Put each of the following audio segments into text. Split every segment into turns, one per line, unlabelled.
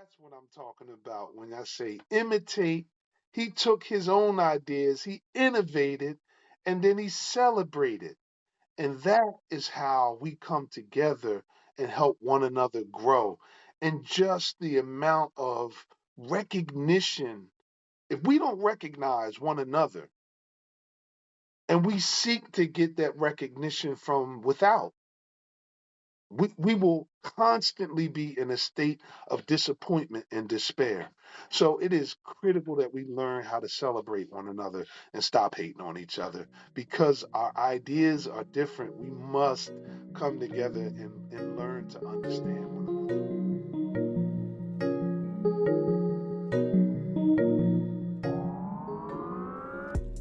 That's what I'm talking about when I say imitate. He took his own ideas, he innovated, and then he celebrated. And that is how we come together and help one another grow. And just the amount of recognition, if we don't recognize one another and we seek to get that recognition from without, we will constantly be in a state of disappointment and despair. So it is critical that we learn how to celebrate one another and stop hating on each other because our ideas are different. We must come together and learn to understand one another.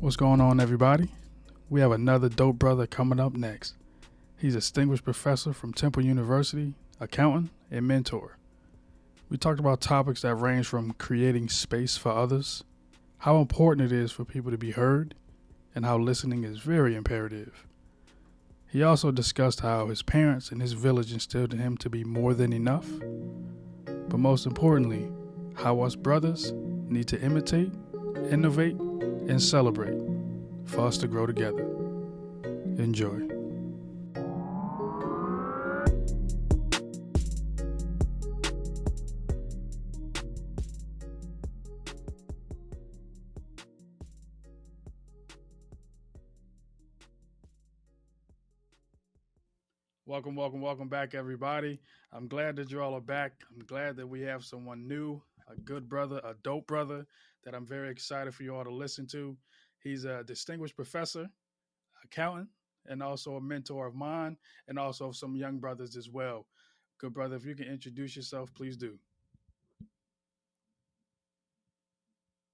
What's going on, everybody? We have another dope brother coming up next. He's a distinguished professor from Temple University, accountant, and mentor. We talked about topics that range from creating space for others, how important it is for people to be heard, and how listening is very imperative. He also discussed how his parents and his village instilled in him to be more than enough, but most importantly, how us brothers need to imitate, innovate, and celebrate for us to grow together. Enjoy. Welcome back, everybody. I'm glad that you all are back. I'm glad that we have someone new, a good brother, a dope brother that I'm very excited for you all to listen to. He's a distinguished professor, accountant, and also a mentor of mine, and also of some young brothers as well. Good brother, if you can introduce yourself, please do.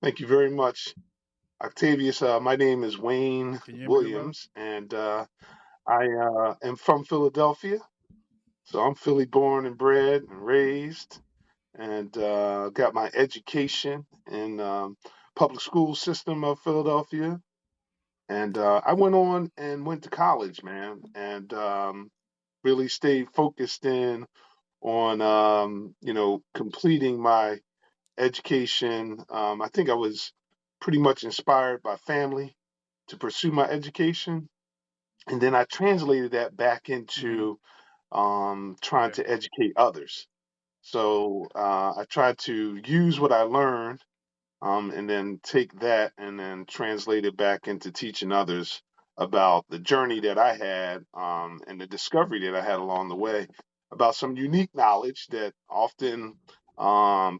Thank you very much, Octavius. My name is Wayne
Can you hear me, good brother?
Williams, and I am from Philadelphia. So I'm Philly born and bred and raised, and got my education in public school system of Philadelphia. And I went on and went to college, man, and really stayed focused in on completing my education. I think I was pretty much inspired by family to pursue my education, and then I translated that back
Mm-hmm.
into trying
Yeah.
to educate others. So I tried to use what I learned, and then take that and then translate it back into teaching others about the journey that I had, and the discovery that I had along the way about some unique knowledge that often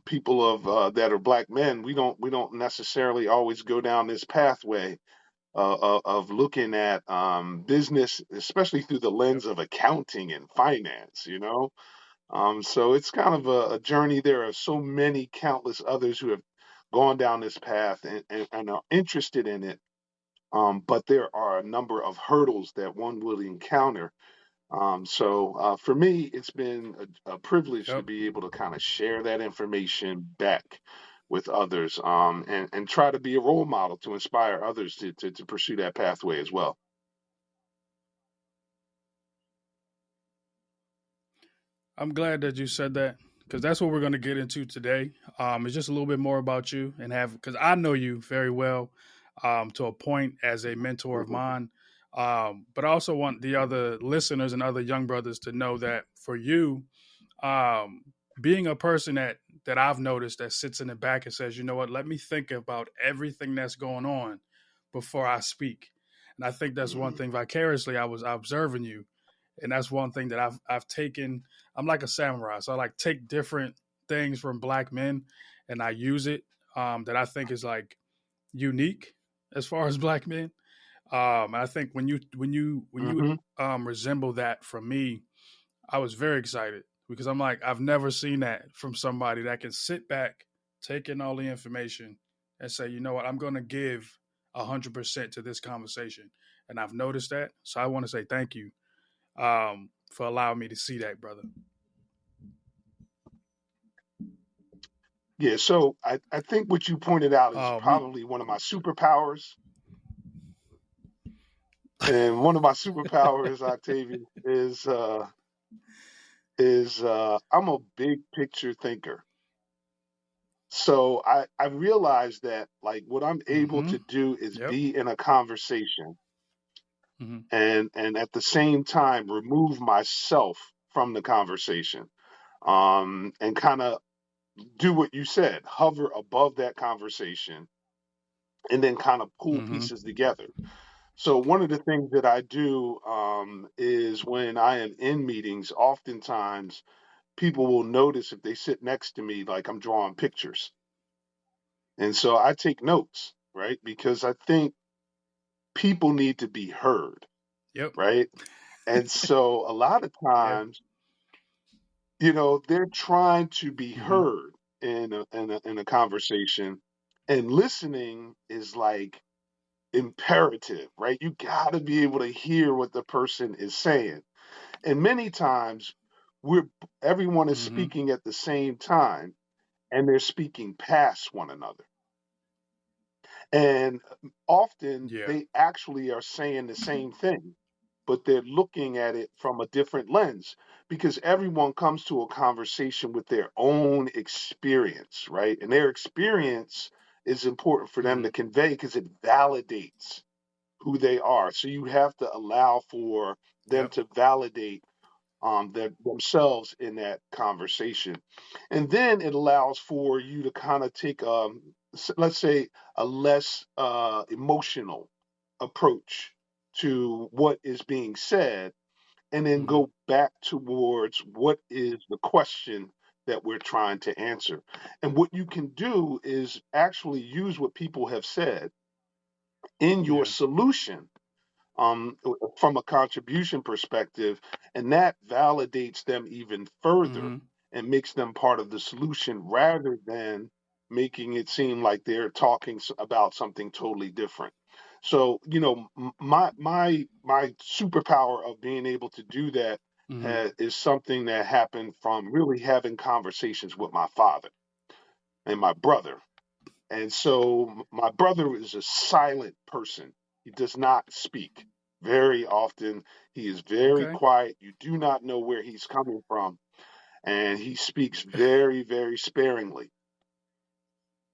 people of that are black men, we don't necessarily always go down this pathway of looking at business, especially through the
Yep.
lens of accounting and finance. So it's kind of a journey. There are so many countless others who have gone down this path and are interested in it. But there are a number of hurdles that one will encounter. So for me, it's been a privilege to
Yep.
be able to kind of share that information back with others, and try to be a role model to inspire others to pursue that pathway as well.
I'm glad that you said that because that's what we're going to get into today. It's just a little bit more about you and have because I know you very well, to a point as a mentor of
Mhm.
mine. But I also want the other listeners and other young brothers to know that for you, um, being a person that I've noticed that sits in the back and says, you know what, let me think about everything that's going on before I speak. And I think that's one
Mhm.
thing vicariously I was observing you, and that's one thing that I've taken. I'm like a samurai, so I like take different things from black men, and I use it, that I think is like unique as far as black men. And I think when you
Mhm.
resemble that from me, I was very excited because I'm like I've never seen that from somebody that can sit back, take in all the information, and say, you know what, I'm going to give 100% to this conversation, and I've noticed that. So I want to say thank you, for allowing me to see that, brother.
Yeah, so I think what you pointed out is
We
probably one of my superpowers. And one of my superpowers, Octavian, is I'm a big picture thinker. So I realized that like what I'm able
Mm-hmm.
to do is
Yep.
be in a conversation
Mm-hmm.
and at the same time remove myself from the conversation, and kind of do what you said, hover above that conversation and then kind of pull
Mm-hmm.
pieces together. So one of the things that I do, is when I am in meetings, oftentimes people will notice if they sit next to me, like I'm drawing pictures. And so I take notes, right? Because I think people need to be heard,
Yep.
right? And so a lot of
Yeah.
times, they're trying to be
Mm-hmm.
heard in a conversation, and listening is like imperative, right? You got to be able to hear what the person is saying. And many times we're everyone is
Mm-hmm.
speaking at the same time and they're speaking past one another. And often
Yeah.
they actually are saying the same thing, but they're looking at it from a different lens because everyone comes to a conversation with their own experience, right? And their experience is important for them
Mm-hmm.
to convey because it validates who they are. So you have to allow for them
Yep.
to validate themselves in that conversation. And then it allows for you to kind of take, let's say, a less emotional approach to what is being said, and then
Mm-hmm.
go back towards what is the question that we're trying to answer. And what you can do is actually use what people have said in your
Yeah.
solution, from a contribution perspective, and that validates them even further
Mm-hmm.
and makes them part of the solution rather than making it seem like they're talking about something totally different. So, my superpower of being able to do that
Mm-hmm.
is something that happened from really having conversations with my father and my brother. And so my brother is a silent person. He does not speak very often. He is very
Okay.
quiet. You do not know where he's coming from. And he speaks very, very sparingly.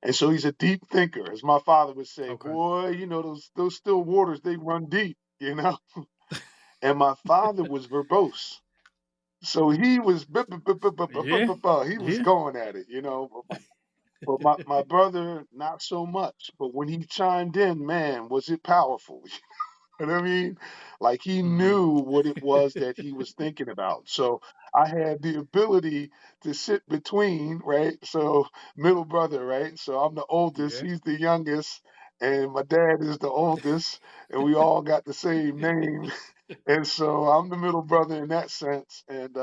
And so he's a deep thinker. As my father would say,
Okay.
boy, those still waters, they run deep. And my father was verbose. So he was
Yeah.
he was
Yeah.
going at it. But my brother, not so much. But when he chimed in, man, was it powerful? You know what I mean? Like he
Mm-hmm.
knew what it was that he was thinking about. So I had the ability to sit between, right? So middle brother, right? So I'm the oldest,
Yeah.
he's the youngest, and my dad is the oldest, and we all got the same name. And so I'm the middle brother in that sense. And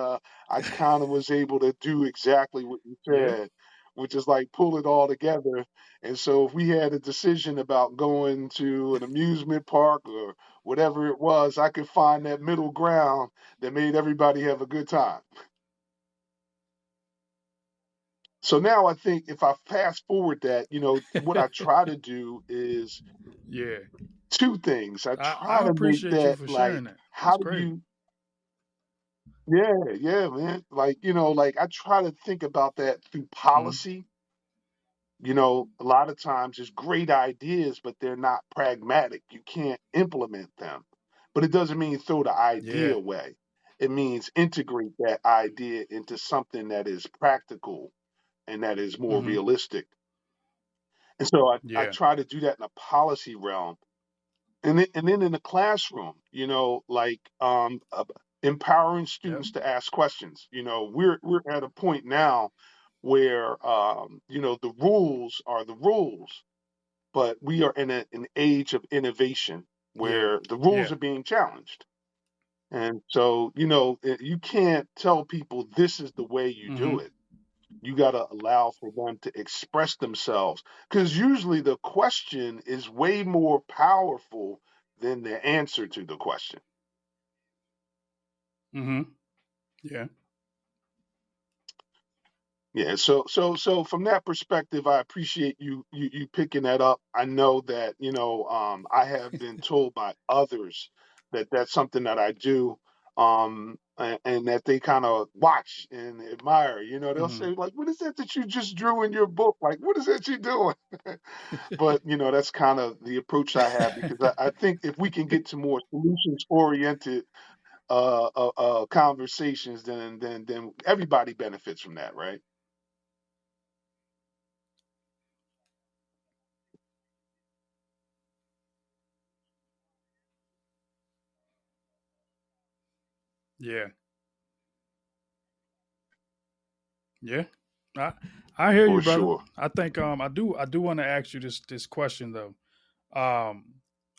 I kind of was able to do exactly what you
Yeah.
said, which is like pull it all together. And so if we had a decision about going to an amusement park or whatever it was, I could find that middle ground that made everybody have a good time. So now I think if I fast forward that, what I try to do is
Yeah.
two things. I
I
try to make
appreciate you
that
for
like,
sharing that.
how
That's
do
great.
you Yeah, yeah, man. Like, like I try to think about that through
Mm-hmm.
policy. A lot of times it's great ideas, but they're not pragmatic. You can't implement them. But it doesn't mean throw the idea
Yeah.
away. It means integrate that idea into something that is practical and that is more
Mm-hmm.
realistic. And so I
Yeah.
try to do that in a policy realm. And then in the classroom, like empowering
Yep.
students to ask questions. We're at a point now where the rules are the rules, but we are in an age of innovation
Yeah.
where the rules
Yeah.
are being challenged. And so, you can't tell people this is the way you
Mm-hmm.
do it. You got to allow for them to express themselves because usually the question is way more powerful than the answer to the question.
Mm-hmm. Yeah.
Yeah, so from that perspective, I appreciate you picking that up. I know that I have been told by others that that's something that I do. and that they kind of watch and admire. They'll
Mm-hmm.
say like, "What is that that you just drew in your book? Like, what is that you doing?" But that's kind of the approach I have because I think if we can get to more solutions oriented conversations, then everybody benefits from that, right?
Yeah. Yeah. I I hear you,
For
brother.
sure.
I think I do want to ask you this question though. Um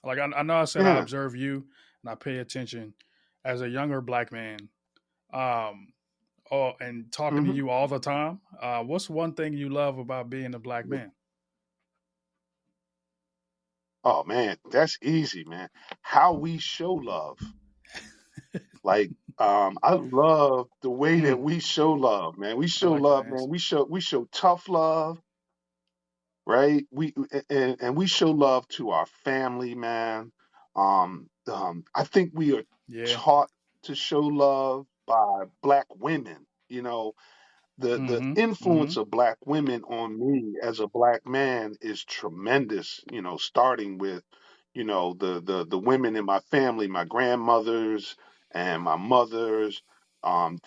like I know I said I
Yeah.
observe you and I pay attention as a younger black man. Um and talking to
hmm
you all the time. What's one thing you love about being a black man?
Oh man, that's easy, man. How we show love. Like, I love the way that
Mm,
we show love, man. We
I
show
like that
love, man.
answer.
We show tough love, right? And we show love to our family, man. I think we are
Yeah.
taught to show love by black women. The
Mm-hmm. Mm-hmm.
influence of black women on me as a black man is tremendous, starting with the women in my family, my grandmothers and my mothers,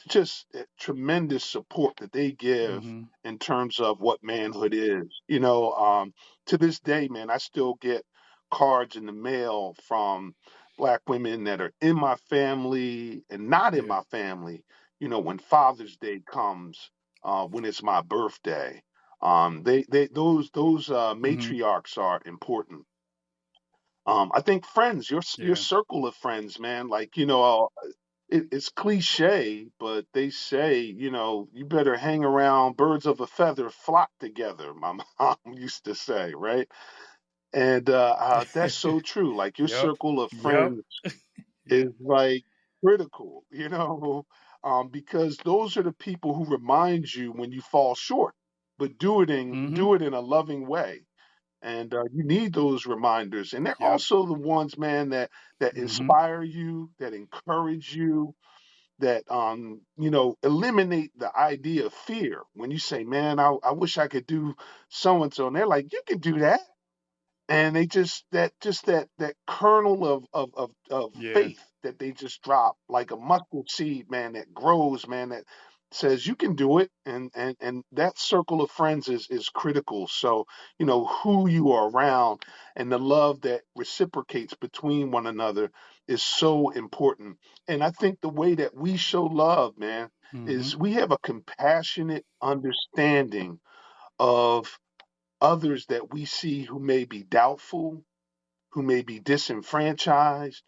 just tremendous support that they give
Mm-hmm.
in terms of what manhood is. To this day, man, I still get cards in the mail from black women that are in my family and not in
Yeah.
my family, when Father's Day comes, when it's my birthday. Those
Mm-hmm.
matriarchs are important. I think friends, your
Yeah.
circle of friends, man. Like it's cliche, but they say you better hang around birds of a feather flock together. My mom used to say, right? And that's so true. Like your
Yep.
circle of
Yep.
friends
Yeah.
is like critical, because those are the people who remind you when you fall short, but
Mm-hmm.
do it in a loving way. And you need those reminders, and they're
Yep.
also the ones, man, that
Mm-hmm.
inspire you, that encourage you, that eliminate the idea of fear. When you say, "Man, I wish I could do so and so," and they're like, "You can do that." And they just that kernel of
Yeah.
faith that they just drop like a mustard seed, man, that grows, man, that says you can do it. And that circle of friends is critical. So who you are around and the love that reciprocates between one another is so important. And I think the way that we show love, man,
Mm-hmm.
is we have a compassionate understanding of others that we see who may be doubtful, who may be disenfranchised,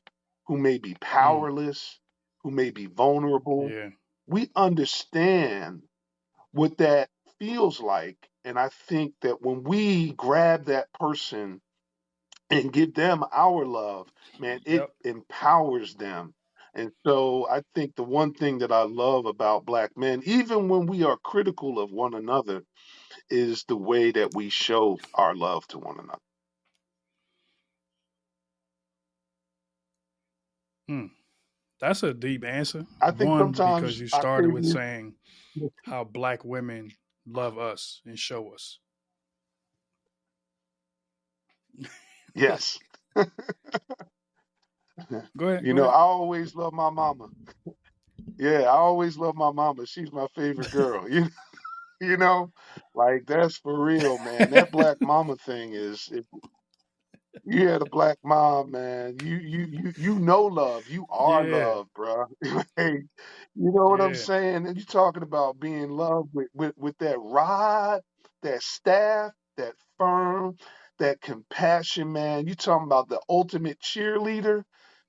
who may be
Mm.
powerless, who may be vulnerable.
Yeah.
We understand what that feels like. And I think that when we grab that person and give them our love, man, it
Yep.
empowers them. And so I think the one thing that I love about black men, even when we are critical of one another, is the way that we show our love to one another.
Mm. That's a deep answer.
I think
One, because
sometimes
you started with
Octavius,
saying how black women love us and show us.
yes.
Go ahead. Go
I
ahead.
always love my mama. Yeah, I always love my mama. She's my favorite girl. You know, like that's for real, man. That black mama thing is, if you had a black mom, man, you know love. You are
Yeah.
love, bro. Hey, you know what I'm
Yeah.
saying? And you talking about being loved with that rod, that staff, that firm, that compassion, man. You talking about the ultimate cheerleader?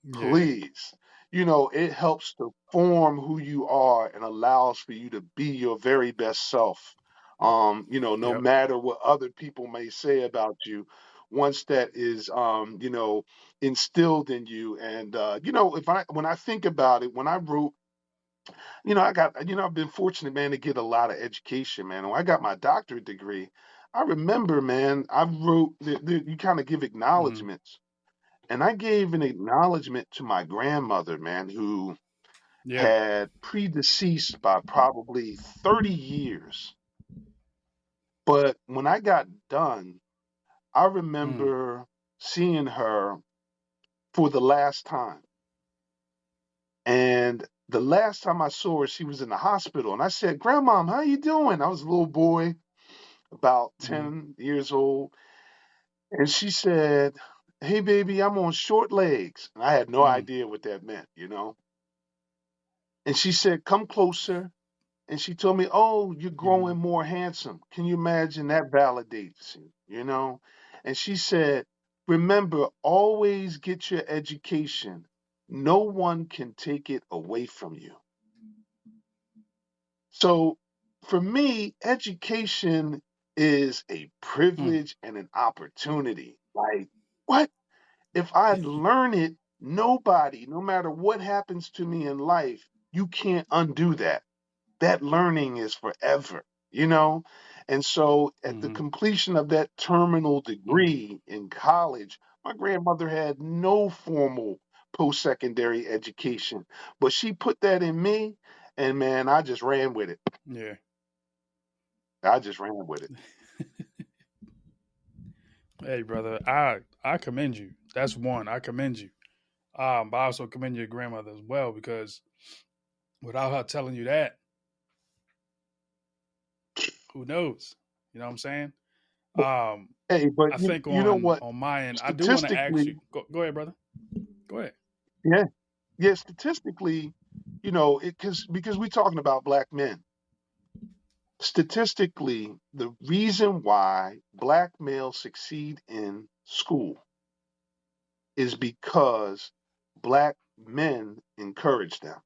Yeah.
Please. It helps to form who you are and allows for you to be your very best self. No
Yep.
matter what other people may say about you, once that is, instilled in you. And, if when I think about it, when I wrote, I've been fortunate, man, to get a lot of education, man. When I got my doctorate degree, I remember, man, I wrote, you kind of give
Mm-hmm.
acknowledgments, and I gave an acknowledgement to my grandmother, man, who
Yeah.
had predeceased by probably 30 years. But when I got done, I
Mm.
remember seeing her for the last time. And the last time I saw her, she was in the hospital. And I said, Grandmom, how you doing? I was a little boy, about
Mm.
10 years old. And she said, Hey, baby, I'm on short legs. And I had no
Mm.
idea what that meant, you know? And she said, Come closer. And she told me, Oh, you're
Mm.
growing more handsome. Can you imagine that validates you, you know? And she said, Remember, always get your education. No one can take it away from you. So for me, education is a
Mm.
privilege and an opportunity. Like, what? If I learn it, nobody, no matter what happens to me in life, you can't undo that. That learning is forever, you know? And so at the
Mm.
completion of that terminal
Mm.
degree in college, my grandmother had no formal post secondary education, but she put that in me, and man, I just ran with it.
Yeah.
I just ran with it.
Hey, brother, I commend you. That's one. I commend you. But I also commend your grandmother as well because without her telling you that, who knows? You know what I'm saying? Um,
Hey, but
I
you,
think
you know what?
on my end, I do want to ask
Statistically,
you. Go ahead, brother. Go ahead.
yeah, yeah, statistically, because we're talking about black men. Statistically, the reason why black males succeed in school is because black men encourage them.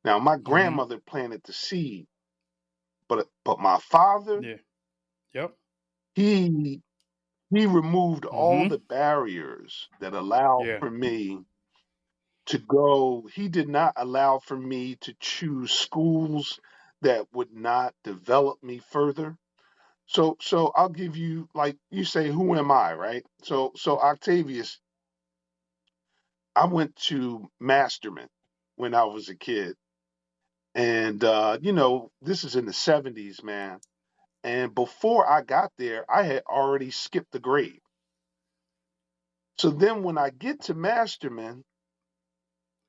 Now, my
Mm-hmm.
grandmother planted the seed, but my father,
Yeah. Yep.
he he removed all
Mm-hmm.
the barriers that allowed
Yeah.
for me to go. He did not allow for me to choose schools that would not develop me further. So I'll give you, like you say, who am I, right? So Octavius, I went to Masterman when I was a kid, and this is in the '70s, man. And before I got there, I had already skipped the grade. So then when I get to Masterman,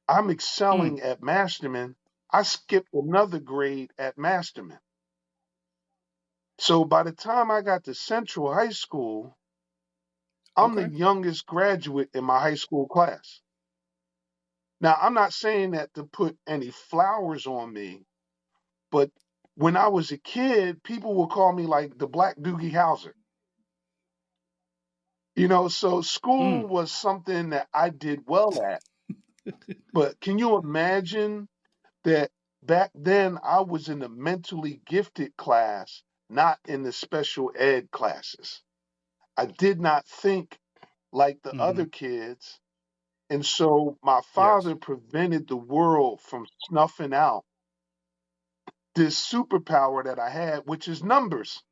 I'm
Mm.
excelling at Masterman. I skipped another grade at Masterman. So by the time I got to Central High School, I'm the
Okay.
youngest graduate in my high school class. Now, I'm not saying that to put any flowers on me, but when I was a kid, people would call me like the Black Doogie Howser. So
Mm.
school was something that I did well at. But can you imagine that back then I was in the mentally gifted class, not in the special ed classes? I did not think like the
Mm-hmm.
other kids. And so my
Yes.
father prevented the world from snuffing out this superpower that I had, which is numbers.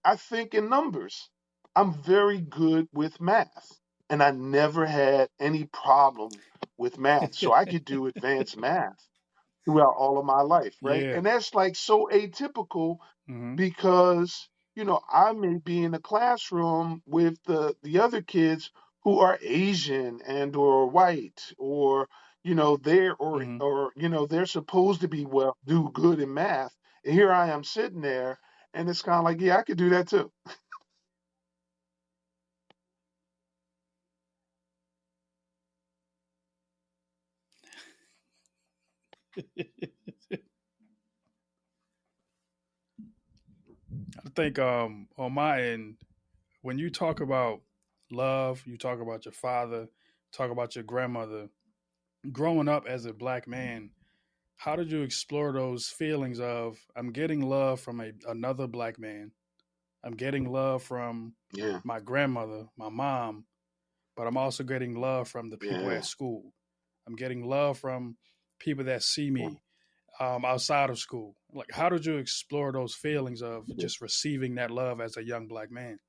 I think in numbers. I'm very good with math, and I never had any problem with math. So I could do advanced math throughout all of my life, right?
Yeah.
And that's like so atypical
Mm-hmm.
because I may be in a classroom with the other kids who are Asian and or white, or they're
Mm-hmm.
they're supposed to be well do good in math, and here I am sitting there, and it's kind of like, yeah, I could do that too.
I think on my end, when you talk about love, you talk about your father, talk about your grandmother, growing up as a black man, how did you explore those feelings of I'm getting love from another black man, I'm getting love from
Yeah,
my grandmother, my mom, but I'm also getting love from the people at
yeah,
school. I'm getting love from people that see
yeah,
me outside of school. Like, how did you explore those feelings of
yeah.
just receiving that love as a young black man?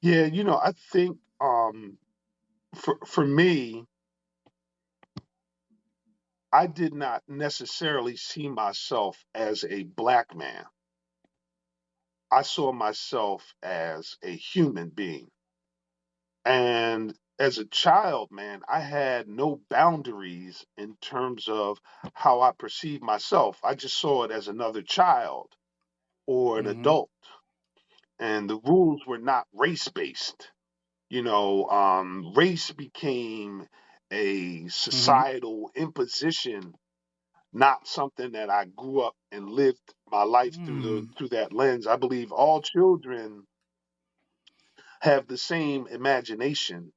Yeah, I think for me, I did not necessarily see myself as a black man. I saw myself as a human being. And as a child, man, I had no boundaries in terms of how I perceived myself. I just saw it as another child or an
Mm-hmm.
adult. And the rules were not race based. Race became a
Mm-hmm.
societal imposition, not something that I grew up and lived my life
Mm.
through that lens. I believe all children have the same imagination,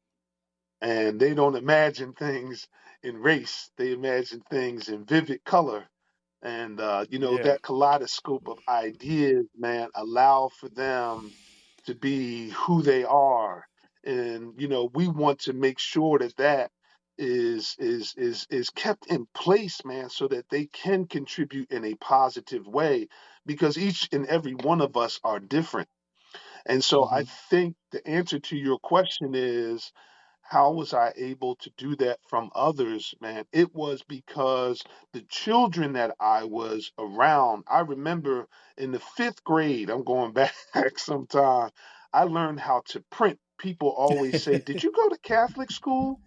and they don't imagine things in race. They imagine things in vivid color. And
Yeah.
that kaleidoscope of ideas, man, allow for them to be who they are. And we want to make sure that that is kept in place, man, so that they can contribute in a positive way, because each and every one of us are different. And so I
Mm-hmm.
think the answer to your question is, how was I able to do that from others, man? It was because the children that I was around, I remember in the fifth grade, I'm going back sometime, I learned how to print. People always say, "Did you go to Catholic school?"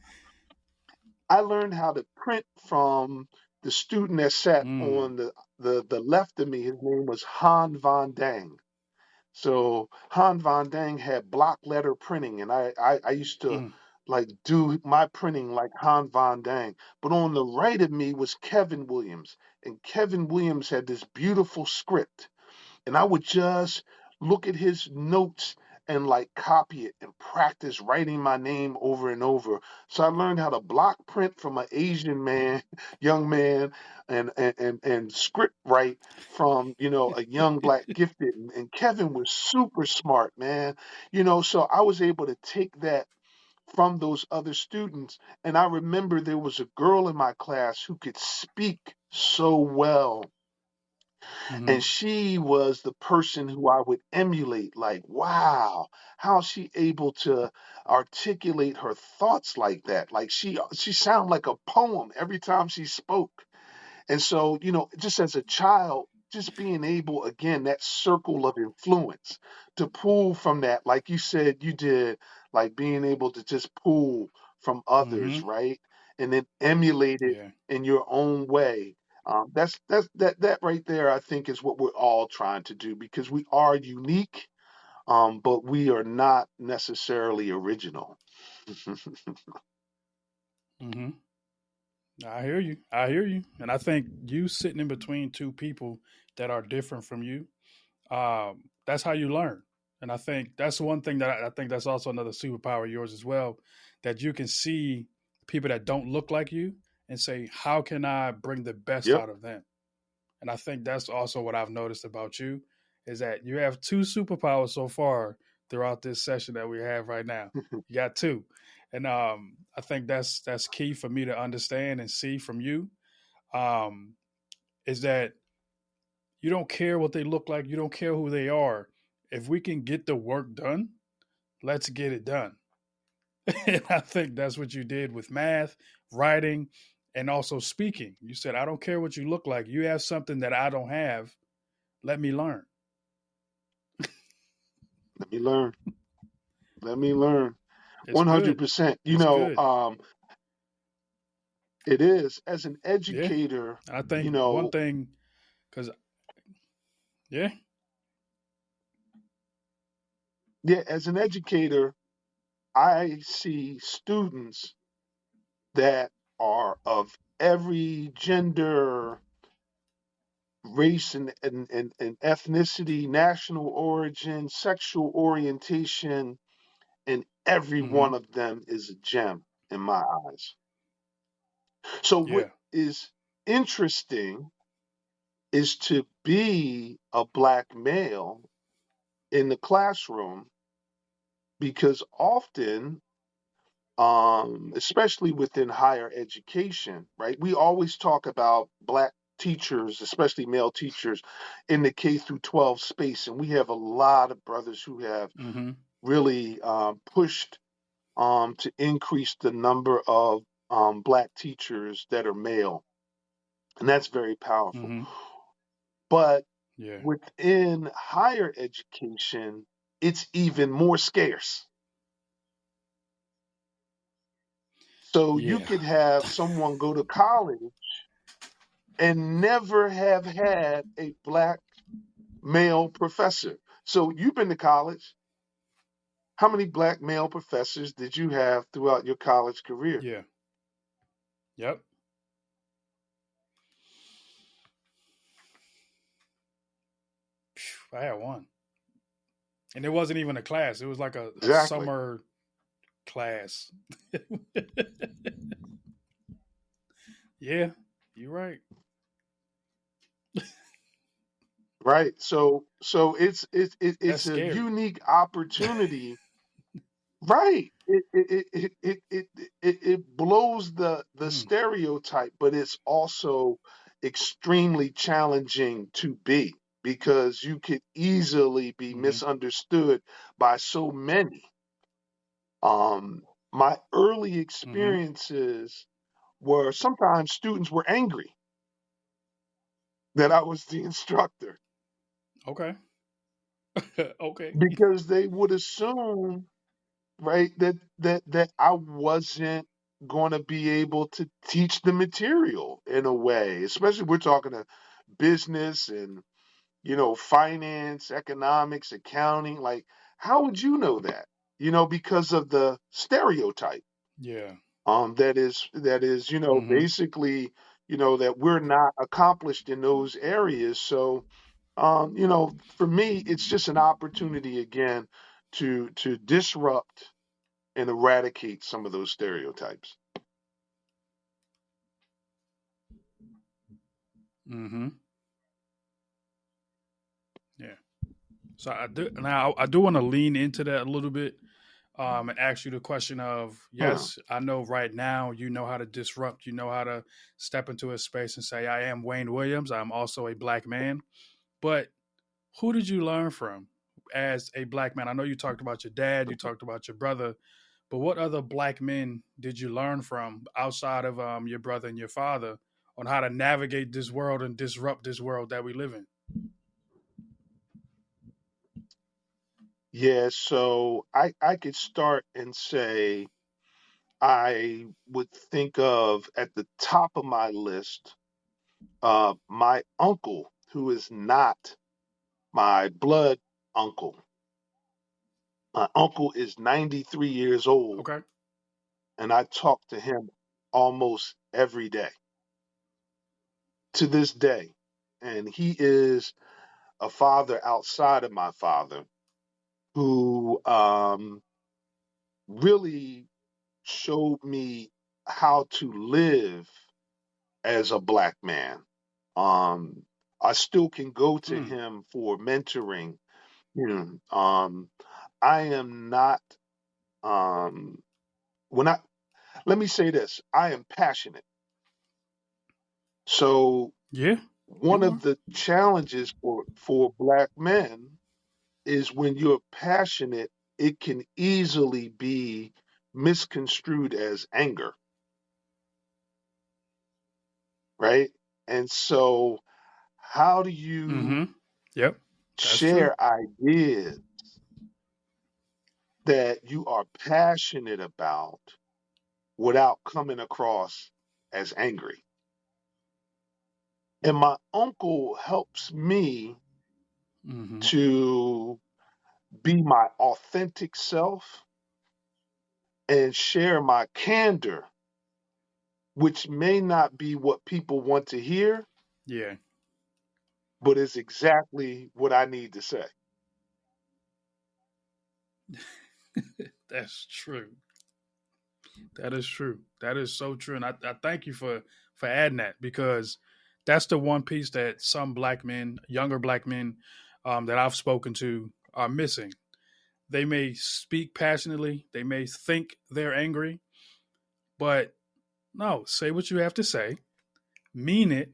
I learned how to print from the student that sat
Mm.
on the left of me. His name was Han Van Dang. So Han Van Dang had block letter printing, and I used to
Mm.
like do my printing like Han Van Dang. But on the right of me was Kevin Williams, and Kevin Williams had this beautiful script, and I would just look at his notes and like copy it and practice writing my name over and over. So I learned how to block print from an Asian man, young man, and script write from a young black gifted. And Kevin was super smart, man. So I was able to take that from those other students. And I remember there was a girl in my class who could speak so well,
Mm-hmm.
and she was the person who I would emulate. Like, wow, how's she able to articulate her thoughts like that? Like she sounded like a poem every time she spoke. And so, just as a child, just being able, again, that circle of influence to pull from that, like you said you did, like being able to just pull from
Mm-hmm.
others, right? And then emulate it
Yeah.
in your own way. That right there, I think, is what we're all trying to do, because we are unique, but we are not necessarily original.
Mm-hmm. I hear you. I hear you. And I think you sitting in between two people that are different from you, that's how you learn. And I think that's one thing that I think that's also another superpower of yours as well, that you can see people that don't look like you and say, how can I bring the best
Yep.
out of them? And I think that's also what I've noticed about you is that you have two superpowers so far throughout this session that we have right now. You got two. And I think that's key for me to understand and see from you, um, is that you don't care what they look like, you don't care who they are. If we can get the work done, let's get it done. And I think that's what you did with math, writing, and also speaking. You said, I don't care what you look like. You have something that I don't have. Let me learn.
Let me learn. Let me learn.
It's good.
100%.
It's good.
It is, as an
Yeah.
educator,
And I think
you
one
know,
thing, because, yeah.
yeah, as an educator, I see students that are of every gender, race, and ethnicity, national origin, sexual orientation, and every
Mm-hmm.
one of them is a gem in my eyes. So, what
Yeah.
is interesting is to be a black male in the classroom, because often, especially within higher education, right? We always talk about black teachers, especially male teachers, in the K through 12 space, and we have a lot of brothers who have
Mm-hmm.
really pushed to increase the number of black teachers that are male, and that's very powerful.
Mm-hmm.
But
Yeah.
within higher education, it's even more scarce. So you
Yeah.
could have someone go to college and never have had a black male professor. So you've been to college. How many black male professors did you have throughout your college career?
Yeah. Yep. I had one, and it wasn't even a class. It was like a
Exactly.
summer class. Yeah, you're right.
Right. So it's
That's
a
scary.
unique opportunity. Right. It blows the
Mm,
stereotype, but it's also extremely challenging to be because you could easily be
mm-hmm.
misunderstood by so many. My early
Mm-hmm.
experiences were sometimes students were angry that I was the instructor
Okay. Okay.
because they would assume, right, that I wasn't going to be able to teach the material in a way, especially we're talking to business and finance, economics, accounting. Like, how would you know that? Because of the stereotype.
Yeah.
That is
Mm-hmm.
basically that we're not accomplished in those areas. So for me, it's just an opportunity again to disrupt and eradicate some of those stereotypes.
Mm-hmm. Yeah. So I do now. I do want to lean into that a little bit, and ask you the question of
Yeah.
yes, I know right now you know how to disrupt. You know how to step into a space and say, "I am Wayne Williams. I'm also a black man." But who did you learn from as a black man? I know you talked about your dad. You talked about your brother. But what other black men did you learn from outside of your brother and your father on how to navigate this world and disrupt this world that we live in?
Yeah, so I could start and say I would think of at the top of my list my uncle, who is not my blood uncle. My uncle is 93 years old,
Okay.
and I talk to him almost every day to this day. And he is a father outside of my father who really showed me how to live as a black man. Um, I still can go to
Hmm.
him for mentoring. You know, I am not. Um, when I Let me say this, I am passionate. So
Yeah,
one
you
of
are.
the challenges for black men is when you're passionate, it can easily be misconstrued as anger, right? And so, how do you
Mm-hmm. Yep. That's true.
share ideas that you are passionate about without coming across as angry? And my uncle helps me
Mm-hmm.
to be my authentic self and share my candor, which may not be what people want to hear,
Yeah,
but is exactly what I need to say.
that's true. That is true. That is so true. And I thank you for adding that because that's the one piece that some black men, younger black men that I've spoken to are missing. They may speak passionately, they may think they're angry, but no, say what you have to say, mean it,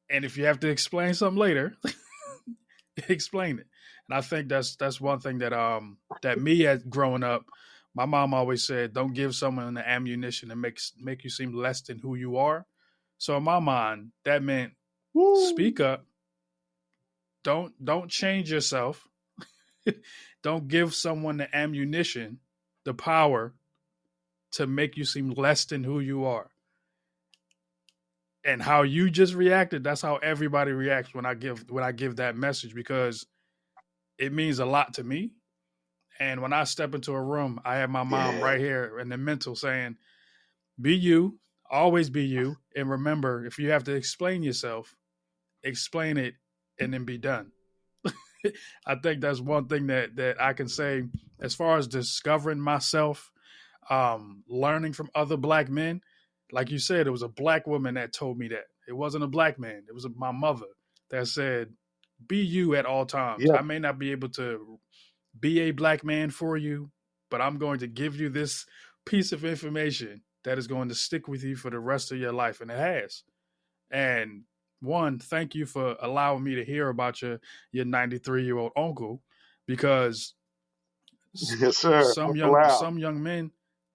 and if you have to explain something later, explain it. And I think that's one thing that that me as growing up My mom always said, "Don't give someone the ammunition that make you seem less than who you are." So in my mind, that meant
Woo.
speak up. Don't change yourself. Don't give someone the ammunition, the power to make you seem less than who you are. And how you just reacted, that's how everybody reacts when I give that message, because it means a lot to me. And when I step into a room, I have my mom
Yeah.
right here in the mental saying, "Be you, always be you, and remember, if you have to explain yourself, explain it, and then be done." I think that's one thing that I can say as far as discovering myself, learning from other black men. Like you said, it was a black woman that told me that. It wasn't a black man. It was my mother that said, "Be you at all times.
Yeah.
I may not be able to be a black man for you, but I'm going to give you this piece of information that is going to stick with you for the rest of your life." And it has. And one, thank you for allowing me to hear about your 93-year-old uncle, because
Yes, sir. Uncle Al.
some young men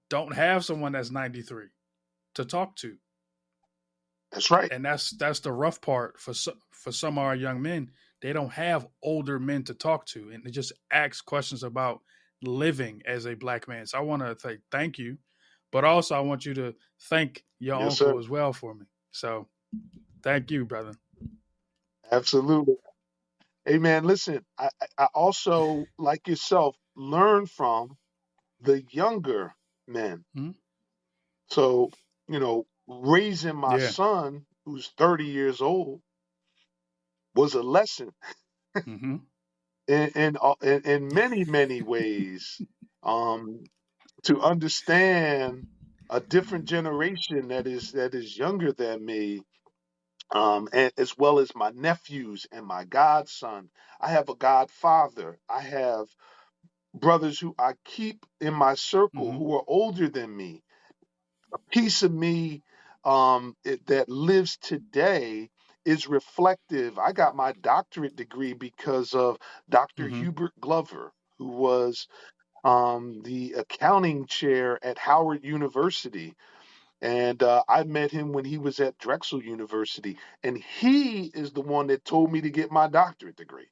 don't have someone that's 93 to talk to.
That's right.
And that's the rough part for some of our young men. They don't have older men to talk to, and they just ask questions about living as a black man. So I want to say thank you, but also I want you to thank your
Yes, sir.
uncle as well for me. So thank you, brother.
Absolutely. Hey, man, listen, I also, like yourself, learn from the younger men.
Hmm.
So, raising my
Yeah.
son, who's 30 years old, was a lesson
Hmm.
in many, many ways, um, to understand a different generation that is younger than me, and as well as my nephews and my godson. I have a godfather. I have brothers who I keep in my circle
Hmm.
who are older than me. A piece of me, that lives today is reflective. I got my doctorate degree because of Dr.
Hmm.
Hubert Glover, who was the accounting chair at Howard University. And I met him when he was at Drexel University. And he is the one that told me to get my doctorate degree.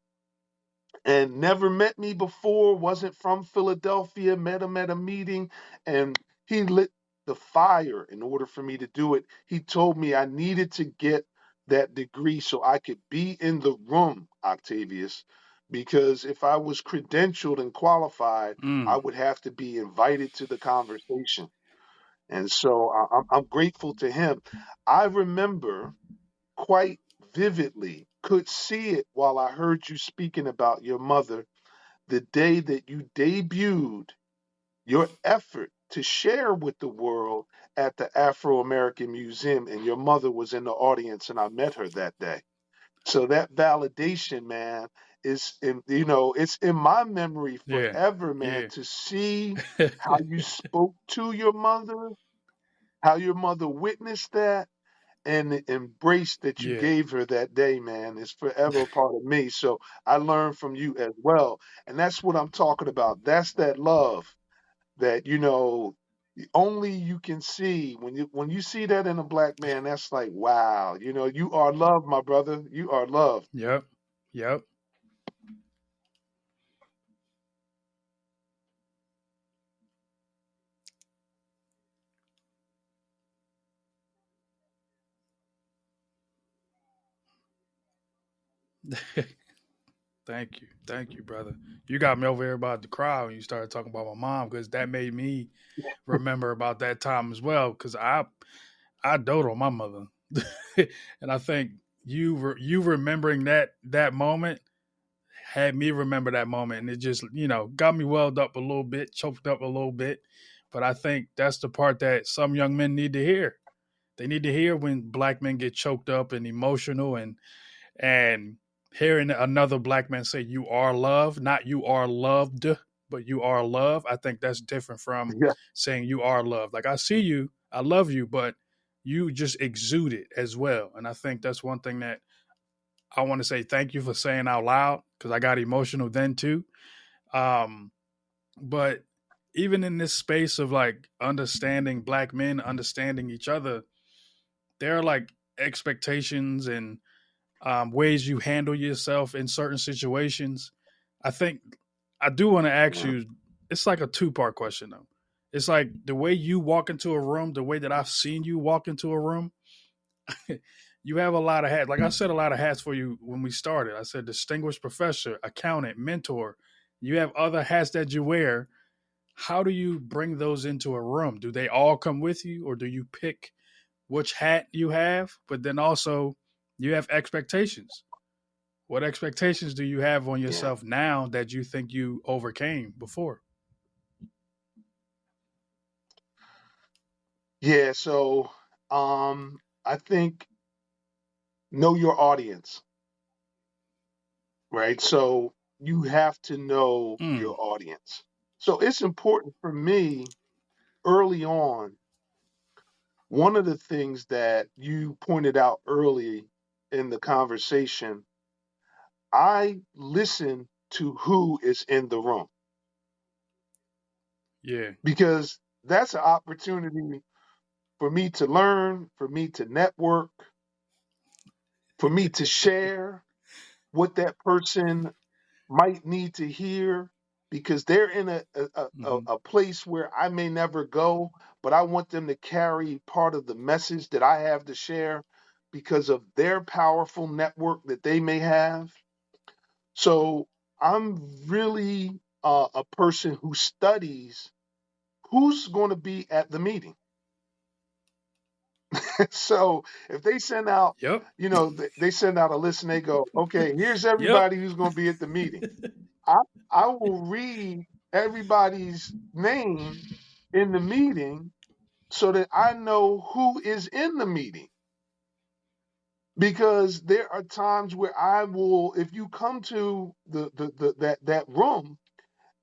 And never met me before, wasn't from Philadelphia, met him at a meeting, and he lit the fire in order for me to do it. He told me I needed to get that degree so I could be in the room, Octavius, because if I was credentialed and qualified, I
Mm.
would have to be invited to the conversation. And so I'm grateful to him. I remember quite vividly, could see it while I heard you speaking about your mother, the day that you debuted your effort to share with the world at the Afro American Museum, and your mother was in the audience, and I met her that day. So that validation, man, it's in my memory
Yeah.
forever, man,
Yeah.
to see how you spoke to your mother, how your mother witnessed that, and the embrace that you
Yeah.
gave her that day, man, is forever a part of me. So I learned from you as well. And that's what I'm talking about. That's that love that, only you can see. When you see that in a black man, that's like, wow, you are loved, my brother. You are loved.
Yep. Yep. Thank you, brother. You got me over here about the crowd when you started talking about my mom, because that made me remember about that time as well. Because I dote on my mother, and I think you remembering that moment had me remember that moment, and it just got me welled up a little bit, choked up a little bit. But I think that's the part that some young men need to hear. They need to hear when black men get choked up and emotional, and hearing another black man say you are loved, not you are loved, but you are loved. I think that's different from
Yeah.
saying you are loved. Like, I see you, I love you, but you just exude it as well. And I think that's one thing that I want to say thank you for saying out loud, because I got emotional then too. Um, but even in this space of like understanding black men, understanding each other, there are like expectations and ways you handle yourself in certain situations. I think I do want to ask
Yeah.
you. It's like a two-part question though. It's like the way you walk into a room, the way that I've seen you walk into a room. You have a lot of hats. Like I said, a lot of hats for you when we started. I said distinguished professor, accountant, mentor. You have other hats that you wear. How do you bring those into a room? Do they all come with you, or do you pick which hat you have? But then also, you have expectations. What expectations do you have on
Yeah.
yourself now that you think you overcame before?
Yeah. So, I think know your audience, right? So you have to know
Mm,
your audience. So it's important for me early on. One of the things that you pointed out early in the conversation, I listen to who is in the room
yeah.
because that's an opportunity for me to learn, for me to network, for me to share what that person might need to hear because they're in
Mm-hmm.
a place where I may never go, but I want them to carry part of the message that I have to share because of their powerful network that they may have. So I'm really a person who studies who's going to be at the meeting. So if they send out,
Yep.
they send out a list and they go, okay, here's
Yep.
everybody who's going to be at the meeting. I I will read everybody's name in the meeting so that I know who is in the meeting. Because there are times where I will, if you come to that room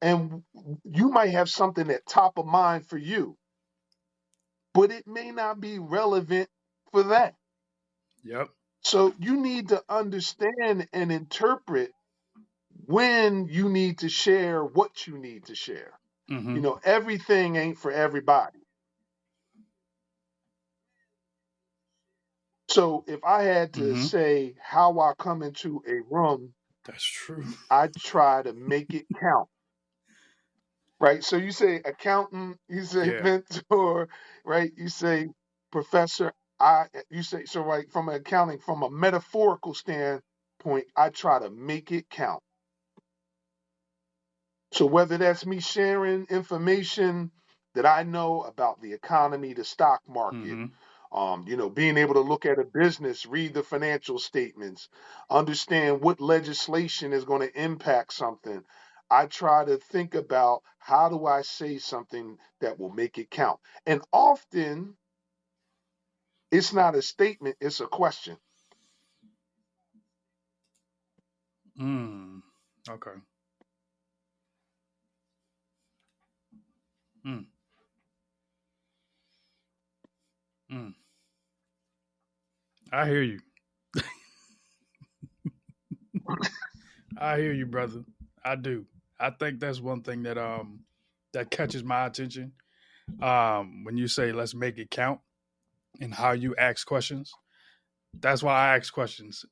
and you might have something at top of mind for you, but it may not be relevant for that.
Yep.
So you need to understand and interpret when you need to share what you need to share.
Mm-hmm.
Everything ain't for everybody. So if I had to
Mm-hmm.
say how I come into a room,
That's true.
I try to make it count, right? So you say accountant, you say
Yeah.
mentor, right? You say professor. You say so, right? From an accounting, from a metaphorical standpoint, I try to make it count. So whether that's me sharing information that I know about the economy, the stock market,
Mm-hmm.
being able to look at a business, read the financial statements, understand what legislation is going to impact something. I try to think about how do I say something that will make it count. And often it's not a statement, it's a question.
Mm. Okay. Mm. Mm. I hear you. I hear you, brother. I do. I think that's one thing that catches my attention. When you say let's make it count and how you ask questions. That's why I ask questions.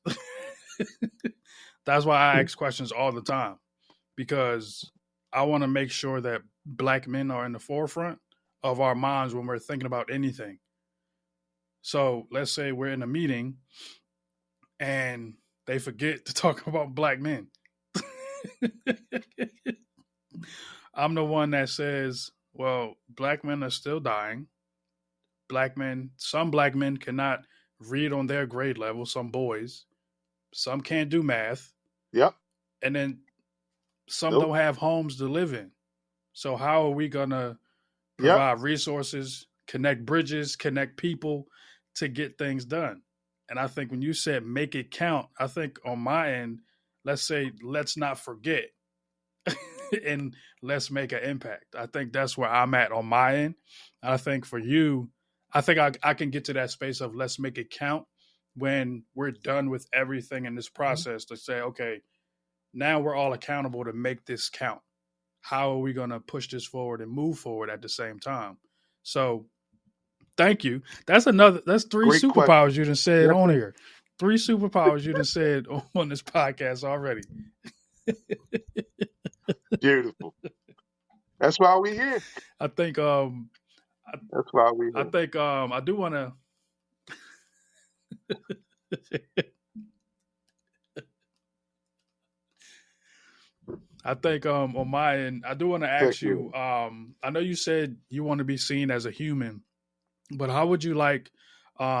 That's why I ask questions all the time because I want to make sure that black men are in the forefront of our minds when we're thinking about anything. So let's say we're in a meeting and they forget to talk about black men. I'm the one that says, well, black men are still dying. Some black men cannot read on their grade level, some boys. Some can't do math.
Yep,
And then some
nope,
don't have homes to live in. So how are we going to
yep,
provide resources, connect bridges, connect people to get things done? And I think when you said make it count, I think on my end, let's say let's not forget and let's make an impact. I think that's where I'm at on my end. And I think for you, I think I can get to that space of let's make it count when we're done with everything in this process to say, okay, now we're all accountable to make this count. how are we going to push this forward and move forward at the same time? So thank you. That's three
Great
superpowers
question.
you done said
Yes,
on
sir.
here. Three superpowers you done said on this podcast already.
Beautiful. That's why we here.
I think I,
That's why we
I
here.
think I do want to I think on my end, I do want to
Heck
ask
yeah.
you. I know you said you want to be seen as a human, but how would you like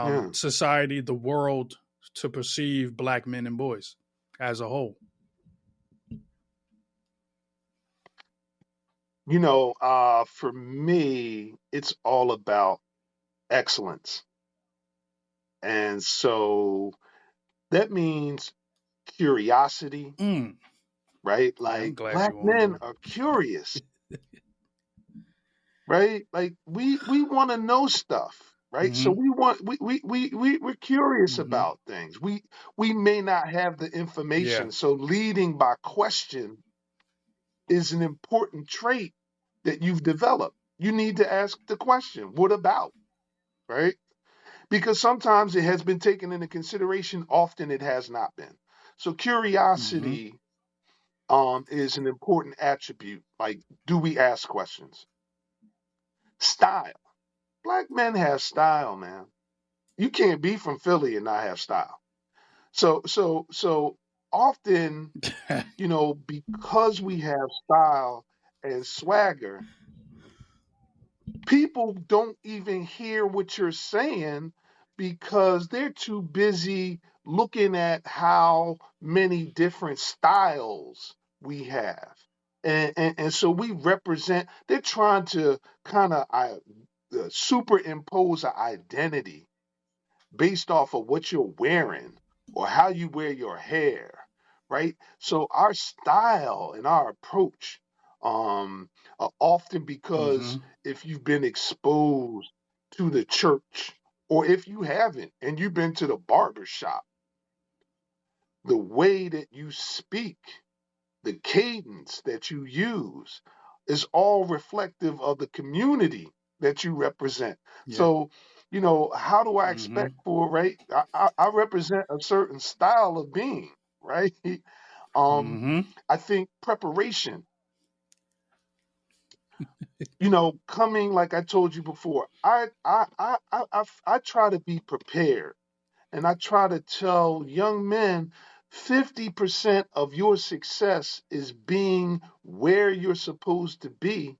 Yeah.
society, the world, to perceive black men and boys as a whole?
For me, it's all about excellence. And so that means curiosity,
Mm.
right?
Yeah, I'm
Like
glad
black
you on
men
here.
are curious, right? Like we want to know stuff, right? So
Mm-hmm.
we're curious
Mm-hmm.
about things. We may not have the
Yeah.
information, so leading by question is an important trait that you've developed. You need to ask the question, what about, right? Because sometimes it has been taken into consideration, often it has not been. So
Mm-hmm.
curiosity is an important attribute. Like, do we ask questions? Style. Black men have style, man. You can't be from Philly and not have style. So often, because we have style and swagger, people don't even hear what you're saying because they're too busy looking at how many different styles we have. And so we represent, they're trying to kind of superimpose an identity based off of what you're wearing or how you wear your hair, right? So our style and our approach are often
Mm-hmm.
because if you've been exposed to the church or if you haven't and you've been to the barber shop, the way that you speak, the cadence that you use is all reflective of the community that you represent.
Yeah.
So, how do I
Mm-hmm.
expect for, right? I represent a certain style of being, right? Um,
Mm-hmm.
I think preparation, coming like I told you before, I try to be prepared. And I try to tell young men 50% of your success is being where you're supposed to be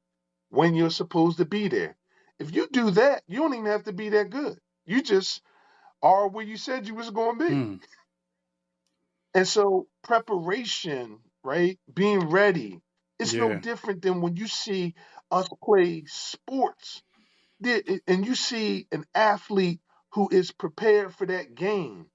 when you're supposed to be there. If you do that, you don't even have to be that good. You just are where you said you was going to be.
Mm.
And so preparation, right? Being ready, it's no
Yeah.
different than when you see us play sports and you see an athlete who is prepared for that game.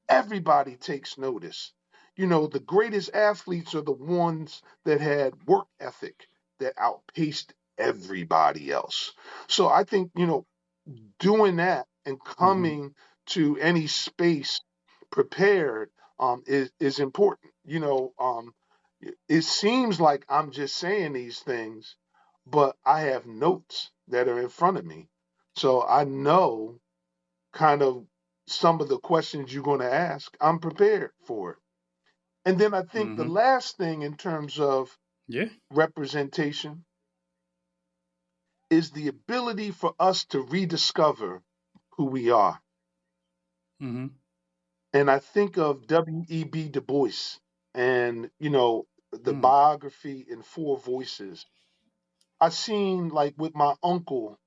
Everybody takes notice. The greatest athletes are the ones that had work ethic that outpaced everybody else. So I think, doing that and
Mm-hmm.
coming to any space prepared is important. It seems like I'm just saying these things, but I have notes that are in front of me. So I know kind of some of the questions you're going to ask, I'm prepared for it. And then I think the
Mm-hmm.
last thing in terms of
Yeah.
representation is the ability for us to rediscover who we are.
Mm-hmm.
And I think of W.E.B. Du Bois and, the
Mm.
biography in Four Voices. I seen like with my uncle,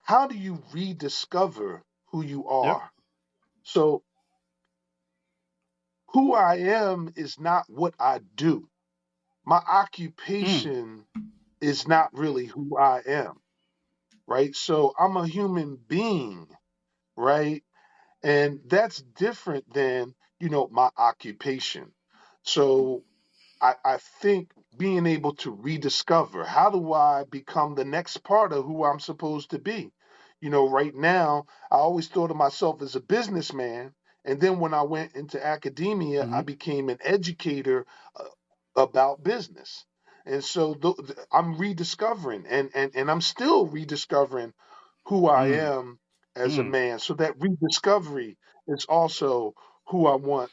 how do you rediscover who you
Yep.
are? So who I am is not what I do. My
Mm.
occupation is not really who I am, right? So I'm a human being, right? And that's different than, my occupation. So I think being able to rediscover how do I become the next part of who I'm supposed to be? Right now, I always thought of myself as a businessman. And then when I went into academia, I
Mm-hmm.
became an educator about business. And so I'm rediscovering, and I'm still rediscovering who I
Mm,
am as a
mm,
man. So that rediscovery is also who I want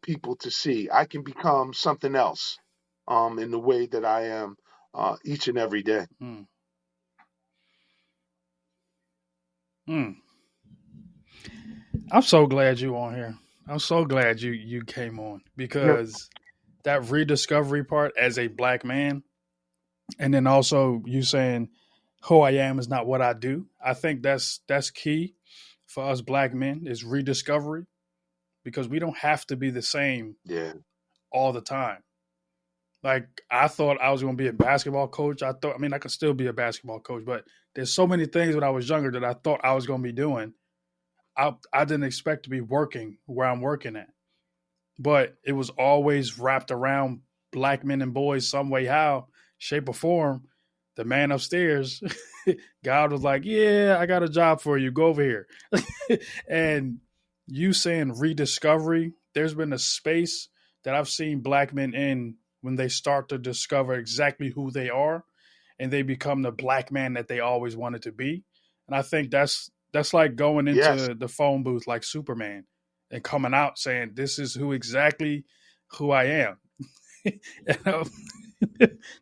people to see. I can become something else in the way that I am each and every day.
mm, mm. I'm so glad you on here. I'm so glad you came on
Yep.
because that rediscovery part as a black man, and then also you saying who I am is not what I do. I think that's key for us black men is rediscovery because we don't have to be the same
Yeah.
all the time. Like I thought I was going to be a basketball coach. I mean, I could still be a basketball coach, but there's so many things when I was younger that I thought I was going to be doing. I didn't expect to be working where I'm working at, but it was always wrapped around black men and boys some way, how, shape, or form. The man upstairs, God was like, "Yeah, I got a job for you. Go over here." And you saying rediscovery, there's been a space that I've seen black men in when they start to discover exactly who they are and they become the black man that they always wanted to be. And I think that's like going
Yes.
into the phone booth like Superman and coming out saying, "This is who I am." And,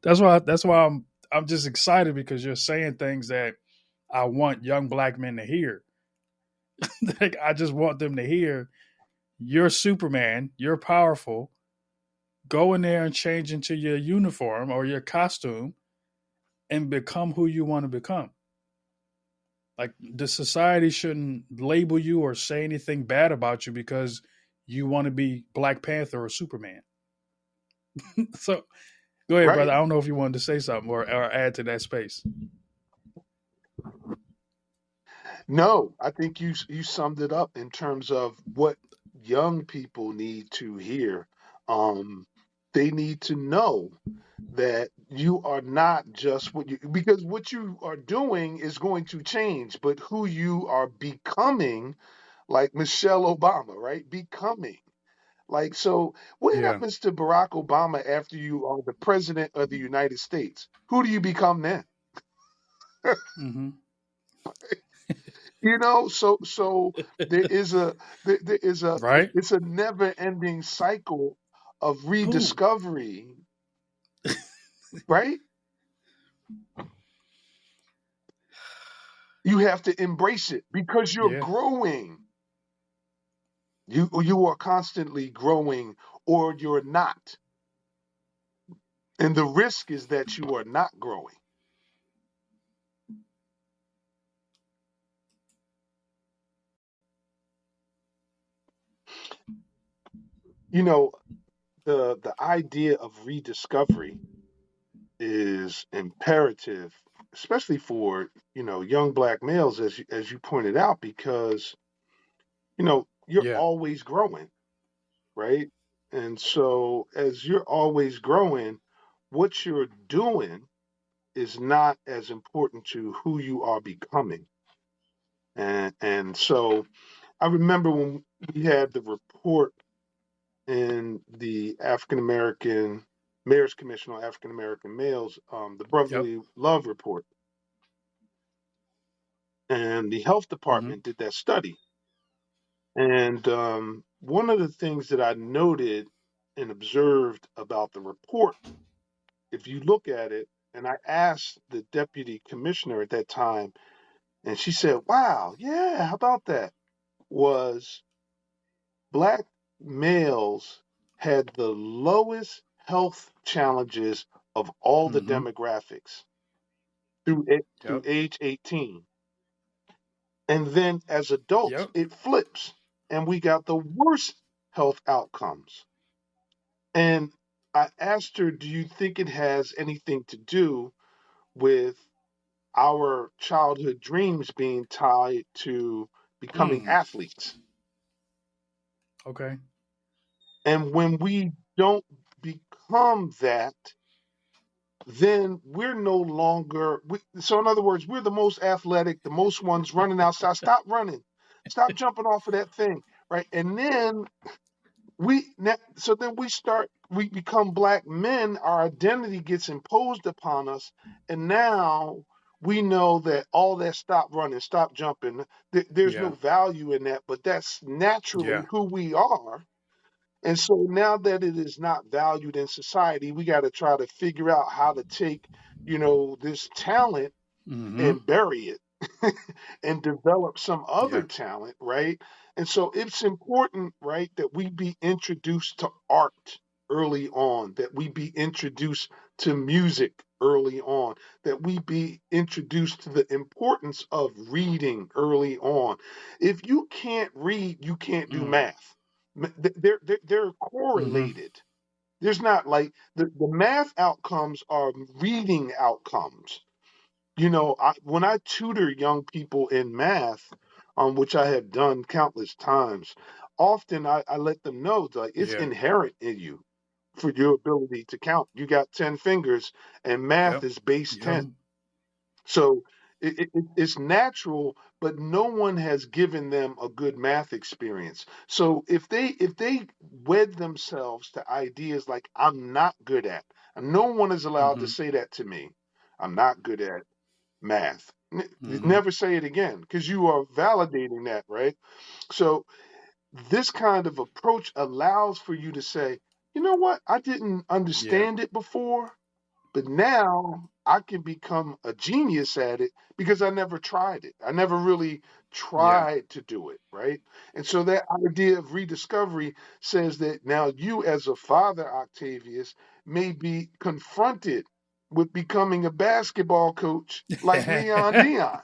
that's why I'm just excited because you're saying things that I want young black men to hear. Like, I just want them to hear you're Superman, you're powerful. Go in there and change into your uniform or your costume and become who you want to become. Like the society shouldn't label you or say anything bad about you because you want to be Black Panther or Superman. So go ahead,
Right.
brother. I don't know if you wanted to say something or add to that space.
No, I think you summed it up in terms of what young people need to hear. Um, they need to know that you are not just what you, because what you are doing is going to change, but who you are becoming, like Michelle Obama, right? Becoming. Like, so what
Yeah.
happens to Barack Obama after you are the president of the United States? Who do you become then?
Mm-hmm.
So there is there is
Right.
it's a never ending cycle of
Ooh.
rediscovery, right? You have to embrace it because you're
Yeah.
growing. You are constantly growing, or you're not, and the risk is that you are not growing. You know, the idea of rediscovery is imperative, especially for young black males, as you pointed out, because you're
Yeah.
always growing, right? And so as you're always growing, what you're doing is not as important to who you are becoming. And so I remember when we had the report in the African American Mayor's Commission on African American Males, the
Yep.
Brotherly Love Report, and the health
Mm-hmm.
department did that study. And one of the things that I noted and observed about the report, if you look at it, and I asked the deputy commissioner at that time, and she said, "Wow, yeah, how about that?" Was black males had the lowest health challenges of all the
Mm-hmm.
demographics through
Yep.
age 18. And then as adults,
Yep.
it flips, and we got the worst health outcomes. And I asked her, "Do you think it has anything to do with our childhood dreams being tied to becoming
Mm.
athletes?"
Okay.
And when we don't become that, then we're no longer. So, in other words, we're the most athletic, the most ones running outside. Stop running. Stop jumping off of that thing, right? And then so then we start we become black men, our identity gets imposed upon us, and now we know that all that stop running, stop jumping, there's no
Yeah.
value in that, but that's naturally
Yeah.
who we are. And so now that it is not valued in society, we got to try to figure out how to take, this talent
Mm-hmm.
and bury it and develop some other
Yeah.
talent, right? And so it's important, right, that we be introduced to art early on, that we be introduced to music early on, that we be introduced to the importance of reading early on. If you can't read, you can't do
Mm.
math. They're
Mm-hmm.
correlated. There's not like the math outcomes are reading outcomes. When I tutor young people in math, which I have done countless times, often I let them know like it's
Yeah.
inherent in you for your ability to count. You got 10 fingers, and math
Yep.
is base
Yep.
10. So it's natural, but no one has given them a good math experience. So if they wed themselves to ideas like I'm not good at, and no one is allowed to
Mm-hmm.
say that to me. I'm not good at math.
Mm-hmm.
Never say it again because you are validating that, right? So this kind of approach allows for you to say, you know what? I didn't
Yeah.
understand it before, but now I can become a genius at it because I never tried it. I never really
Yeah.
tried to do it, right? And so that idea of rediscovery says that now you, as a father, Octavius, may be confronted with becoming a basketball coach like Leon Dion.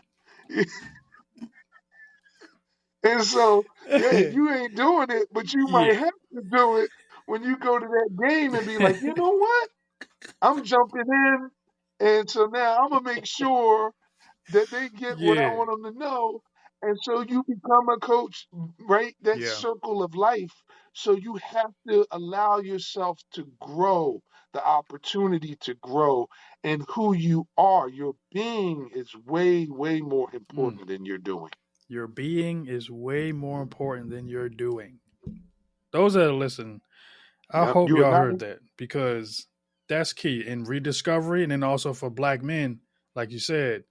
And so, yeah, you ain't doing it, but you
Yeah.
might have to do it when you go to that game and be like, you know what? I'm jumping in. And so now I'm gonna make sure that they get what I
Yeah.
want them to know. And so you become a coach, right? That
Yeah.
circle of life. So you have to allow yourself to grow, the opportunity to grow, and who you are. Your being is way, way more
Mm.
important than your doing.
Your being is way more important than your doing. Those that listen, I
Yep.
hope
You are
y'all
not.
heard that because that's key in rediscovery, and then also for black men, like you said,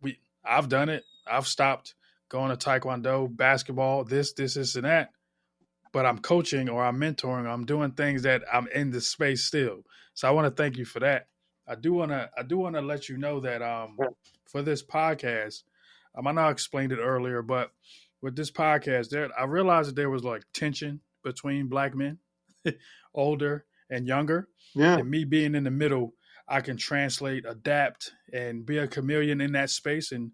we I've done it. I've stopped going to taekwondo, basketball, this, and that. But I'm coaching or I'm mentoring. Or I'm doing things that I'm in the space still. So I want to thank you for that. I do want to let you know that for this podcast, I know I explained it earlier, but with this podcast, there I realized that there was like tension between black men, older and younger,
Yeah.
and me being in the middle, I can translate, adapt, and be a chameleon in that space and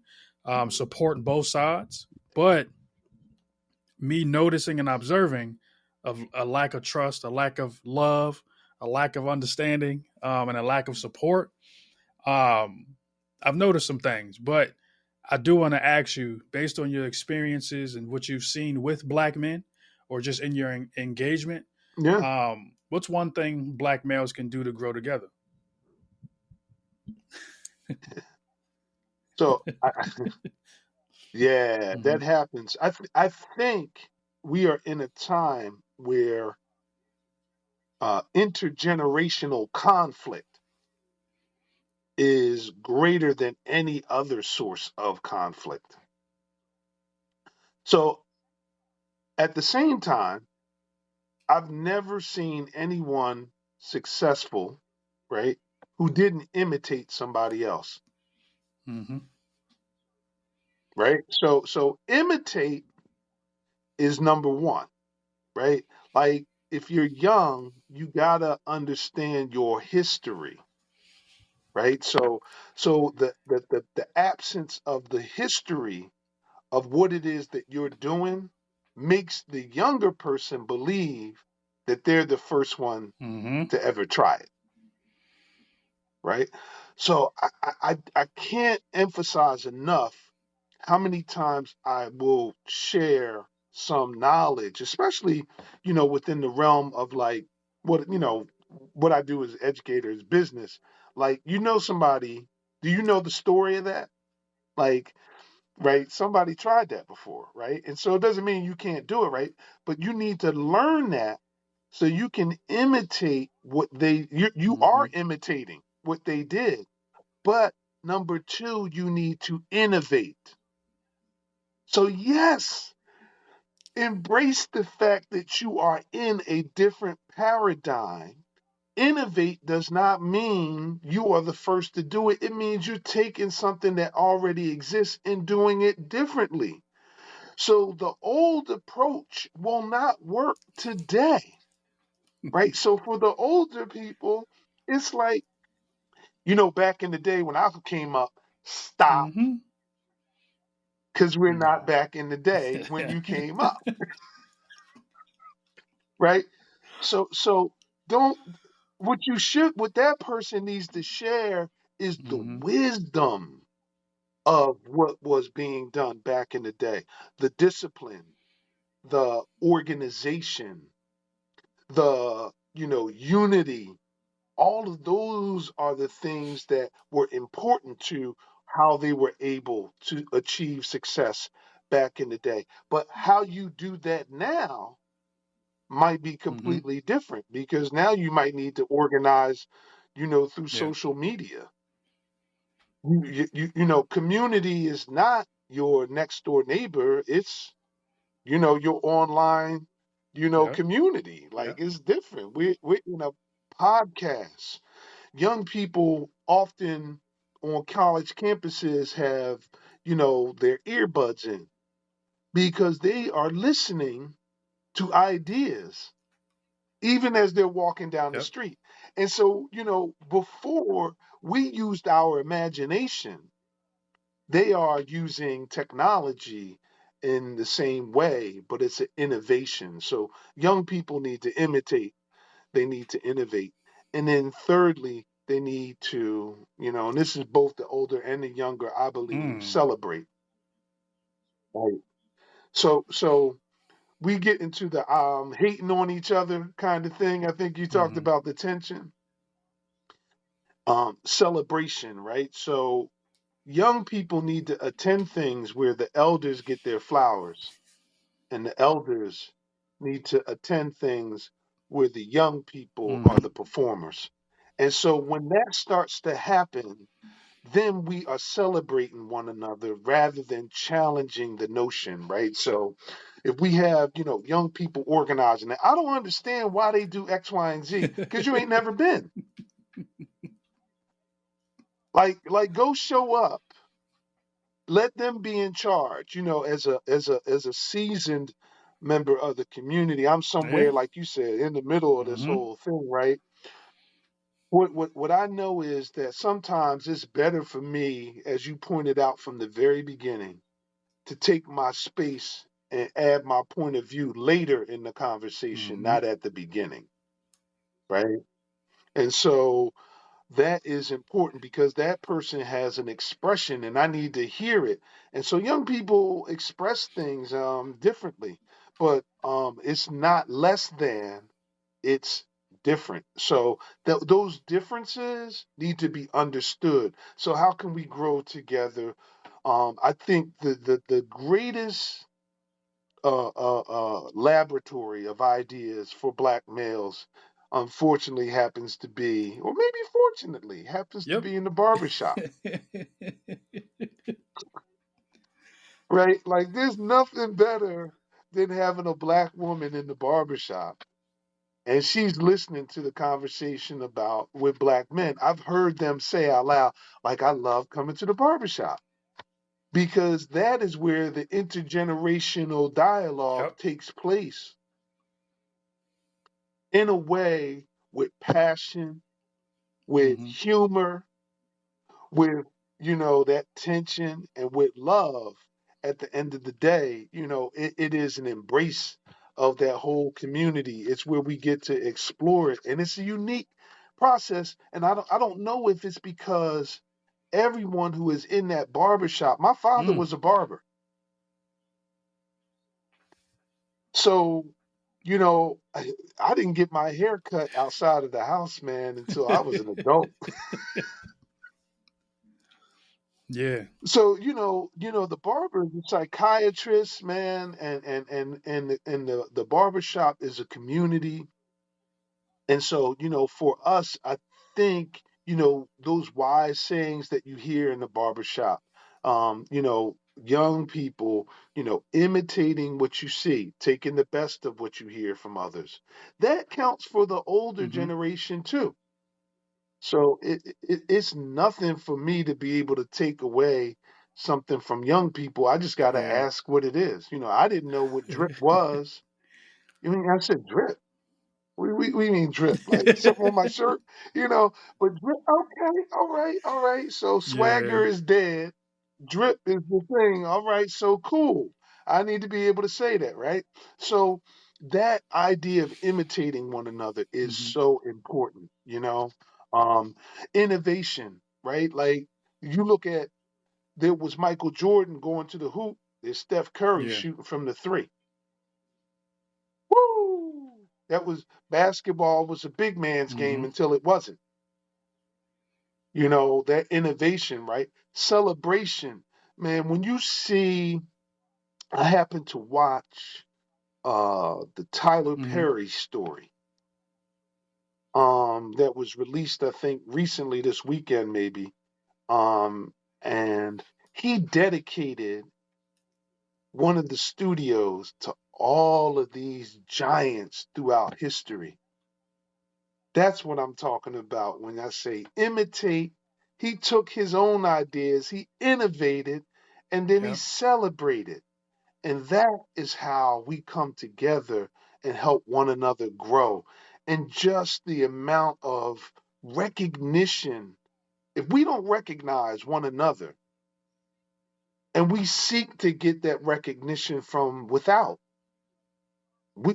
support both sides. But me noticing and observing of a lack of trust, a lack of love, a lack of understanding, and a lack of support. Um, I've noticed some things, but I do want to ask you, based on your experiences and what you've seen with black men, or just in your engagement,
Yeah.
what's one thing black males can do to grow together?
So, yeah,
Mm-hmm.
that happens. I think we are in a time where intergenerational conflict is greater than any other source of conflict. So at the same time, I've never seen anyone successful, right, who didn't imitate somebody else,
Mm-hmm.
right? So imitate is number one, right? Like if you're young, you gotta understand your history, right? So the absence of the history of what it is that you're doing makes the younger person believe that they're the first one
Mm-hmm.
to ever try it, right? So I can't emphasize enough how many times I will share some knowledge, especially within the realm of like what I do as educator is business. Like somebody, do you know the story of that? Like right? Somebody tried that before, right? And so it doesn't mean you can't do it, right? But you need to learn that So you can imitate what you are
Mhm.
imitating what they did. But number two, you need to innovate. So yes, embrace the fact that you are in a different paradigm. Innovate does not mean you are the first to do it. It means you're taking something that already exists and doing it differently. So the old approach will not work today, right? So for the older people, it's like, back in the day when I came up, stop,
Mhm.
because we're not
Nah.
back in the day when you came up, right? So don't, what that person needs to share is the
Mhm.
wisdom of what was being done back in the day, the discipline, the organization, the unity. All of those are the things that were important to how they were able to achieve success back in the day. But how you do that now might be
Mhm.
completely different, because now you might need to organize, through
Yeah.
social media. Community is not your next door neighbor. It's, your online,
Yep.
community. Like,
Yep.
it's different. We're in a podcast. Young people often on college campuses have, their earbuds in because they are listening to ideas even as they're walking down the
Yep.
street. And so, before we used our imagination, they are using technology in the same way, but it's an innovation. So young people need to imitate, they need to innovate. And then thirdly, they need to, and this is both the older and the younger, I believe,
Mm.
celebrate. Right. So we get into the hating on each other kind of thing. I think you talked
Mhm.
about the tension. Celebration, right? So young people need to attend things where the elders get their flowers, and the elders need to attend things where the young people are the
Mhm.
performers. And so when that starts to happen, then we are celebrating one another rather than challenging the notion, right? So if we have, young people organizing that, I don't understand why they do X, Y, and Z, because you ain't never been. Like go show up, let them be in charge, as a seasoned member of the community. I'm
Yeah.
somewhere, like you said, in the middle of this
Mhm.
whole thing, right? What I know is that sometimes it's better for me, as you pointed out from the very beginning, to take my space and add my point of view later in the conversation,
Mhm.
not at the beginning, right? And so that is important because that person has an expression and I need to hear it. And so young people express things differently, but it's not less than, it's different. So those differences need to be understood. So how can we grow together? I think the greatest laboratory of ideas for black males unfortunately happens to be, or maybe fortunately, happens to
Yep.
be in the barbershop, right? Like there's nothing better than having a black woman in the barbershop and she's listening to the conversation about with black men. I've heard them say out loud, like, I love coming to the barbershop because that is where the intergenerational dialogue
Yep.
takes place in a way with passion, with
Mhm.
humor, with, that tension, and with love. At the end of the day, it is an embrace of that whole community. It's where we get to explore it, and it's a unique process. And I don't know if it's because everyone who is in that barbershop, my father
Mm.
was a barber, so I didn't get my hair cut outside of the house, man, until I was an adult.
Yeah.
So the barber is a psychiatrist, man, and the barber shop is a community. And so, for us, I think, those wise sayings that you hear in the barbershop, young people, imitating what you see, taking the best of what you hear from others, that counts for the older
Mm-hmm.
generation too. So it's nothing for me to be able to take away something from young people. I just got to
Yeah.
ask what it is. I didn't know what drip was. I said drip. We mean drip, like something on my shirt, but drip, okay, all right. So
Yeah.
swagger is dead, drip is the thing. All right, so cool. I need to be able to say that, right? So that idea of imitating one another is
Mm-hmm.
so important, Um, innovation, right? Like you look at there was Michael Jordan going to the hoop, there's Steph Curry
Yeah.
shooting from the three. Woo! That was basketball was a big man's game
Mm-hmm.
until it wasn't. That innovation, right? Celebration. Man, when you see I happened to watch the Tyler
Mm-hmm.
Perry story that was released I think recently this weekend maybe. And he dedicated one of the studios to all of these giants throughout history. That's what I'm talking about when I say imitate. He took his own ideas, he innovated, and then he
Yep.
celebrated. And that is how we come together and help one another grow. And just the amount of recognition, if we don't recognize one another and we seek to get that recognition from without,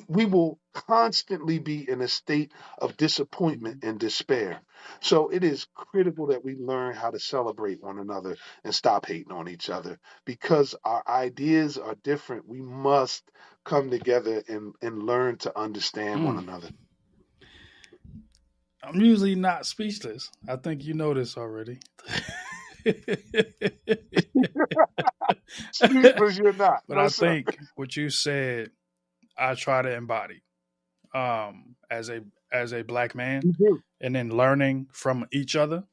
we will constantly be in a state of disappointment
Mm-hmm.
and despair. So it is critical that we learn how to celebrate one another and stop hating on each other because our ideas are different. We must come together and learn to understand one
Mm.
another.
I'm usually not speechless. I think you know this already.
Speechless, you're not.
But
No,
I
sir.
think what you said, I try to embody as a black man,
You do.
and then learning from each other.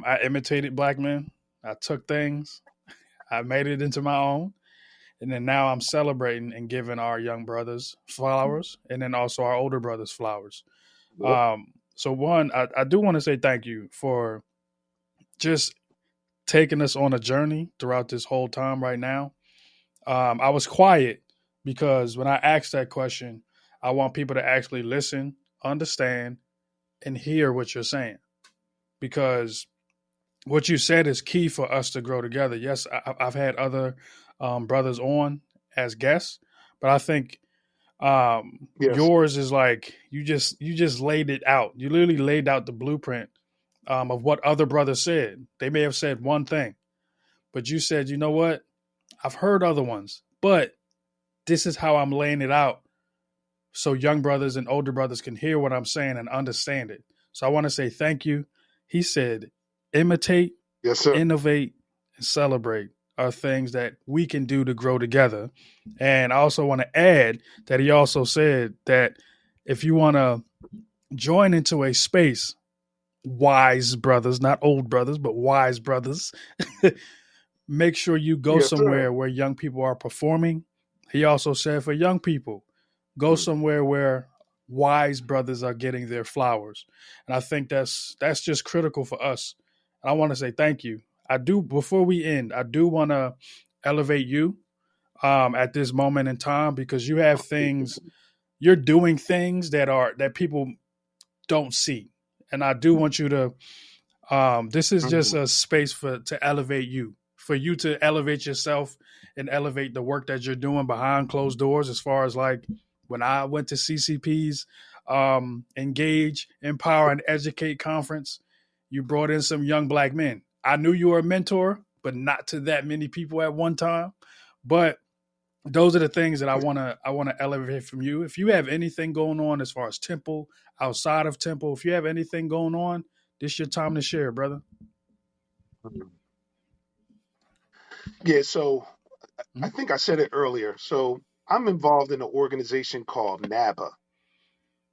I imitated black men. I took things, I made it into my own, and then now I'm celebrating and giving our young brothers flowers, and then also our older brothers flowers.
Yep.
So one, I do want to say thank you for just taking us on a journey throughout this whole time right now. I was quiet because when I asked that question, I want people to actually listen, understand, and hear what you're saying. Because what you said is key for us to grow together. Yes, I've had other brothers on as guests, but I think
Yes.
yours is like you just laid it out. You literally laid out the blueprint of what other brothers said. They may have said one thing, but you said, you know what? I've heard other ones, but this is how I'm laying it out so young brothers and older brothers can hear what I'm saying and understand it. So I want to say thank you. He said, imitate,
Yes, sir.
innovate, and celebrate are things that we can do to grow together. And I also want to add that he also said that if you want to join into a space, wise brothers, not old brothers, but wise brothers, make sure you go
Yes, sir.
somewhere where young people are performing. He also said for young people, go
Mm.
somewhere where wise brothers are getting their flowers. And I think that's just critical for us. And I want to say thank you. I do before we end, I do want to elevate you at this moment in time because you have things you're doing things that people don't see. And I do want you to this is just
Mm.
a space to elevate you, for you to elevate yourself and elevate the work that you're doing behind closed doors. As far as like when I went to CCP's Engage, Empower, and Educate conference, you brought in some young black men. I knew you were a mentor, but not to that many people at one time. But those are the things that I wanna elevate from you. If you have anything going on as far as Temple, outside of Temple, if you have anything going on, this is your time to share, brother.
Mm. Yeah, so I
Mhm.
think I said it earlier. So I'm involved in an organization called NABA.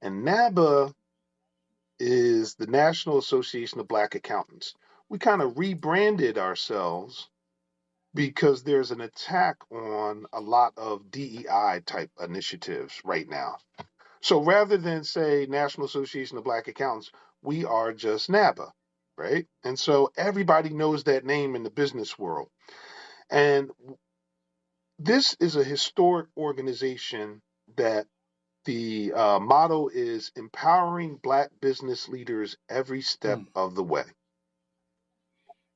And NABA is the National Association of Black Accountants. We kind of rebranded ourselves because there's an attack on a lot of DEI type initiatives right now. So rather than say National Association of Black Accountants, we are just NABA, right? And so everybody knows that name in the business world. And this is a historic organization that the motto is empowering Black business leaders every step
Mm.
of the way.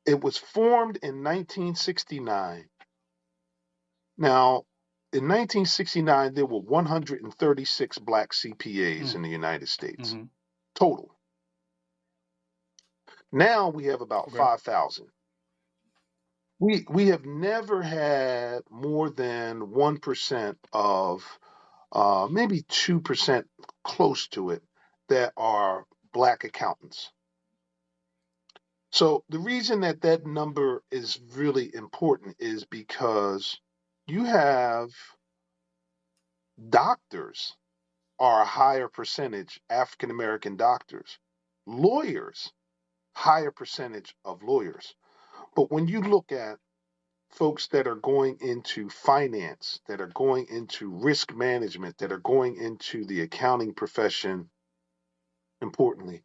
It was formed in 1969. Now, in 1969, there were 136 Black CPAs
Mm.
in the United States
Mm-hmm.
total. Now we have about
Okay.
5,000. We have never had more than 1% of maybe 2% close to it that are Black accountants. So the reason that that number is really important is because you have doctors are a higher percentage, African American doctors, lawyers, higher percentage of lawyers. But when you look at folks that are going into finance, that are going into risk management, that are going into the accounting profession, importantly,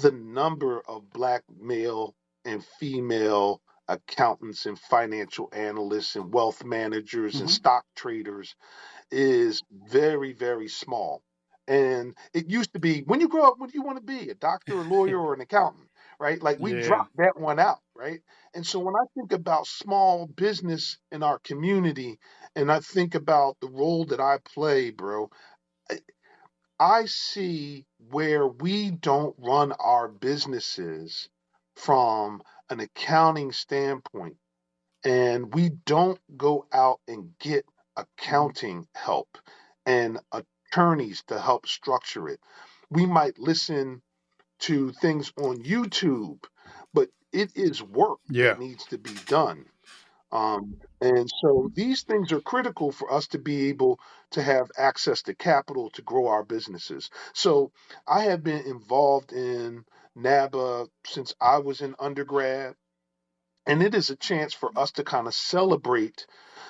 the number of Black male and female accountants and financial analysts and wealth managers and
Mm-hmm.
stock traders is very, very small. And it used to be when you grow up, what do you want to be? A doctor, a lawyer, or an accountant, right? Like we
Yeah.
dropped that one out, right? And so when I think about small business in our community and I think about the role that I play, bro, I see where we don't run our businesses from an accounting standpoint and we don't go out and get
Mm-hmm.
accounting help and attorneys to help structure it. We might listen to things on YouTube, but it is work
Yeah.
that needs to be done. And so these things are critical for us to be able to have access to capital to grow our businesses. So I have been involved in NABA since I was in undergrad. And it is a chance for us to kind of celebrate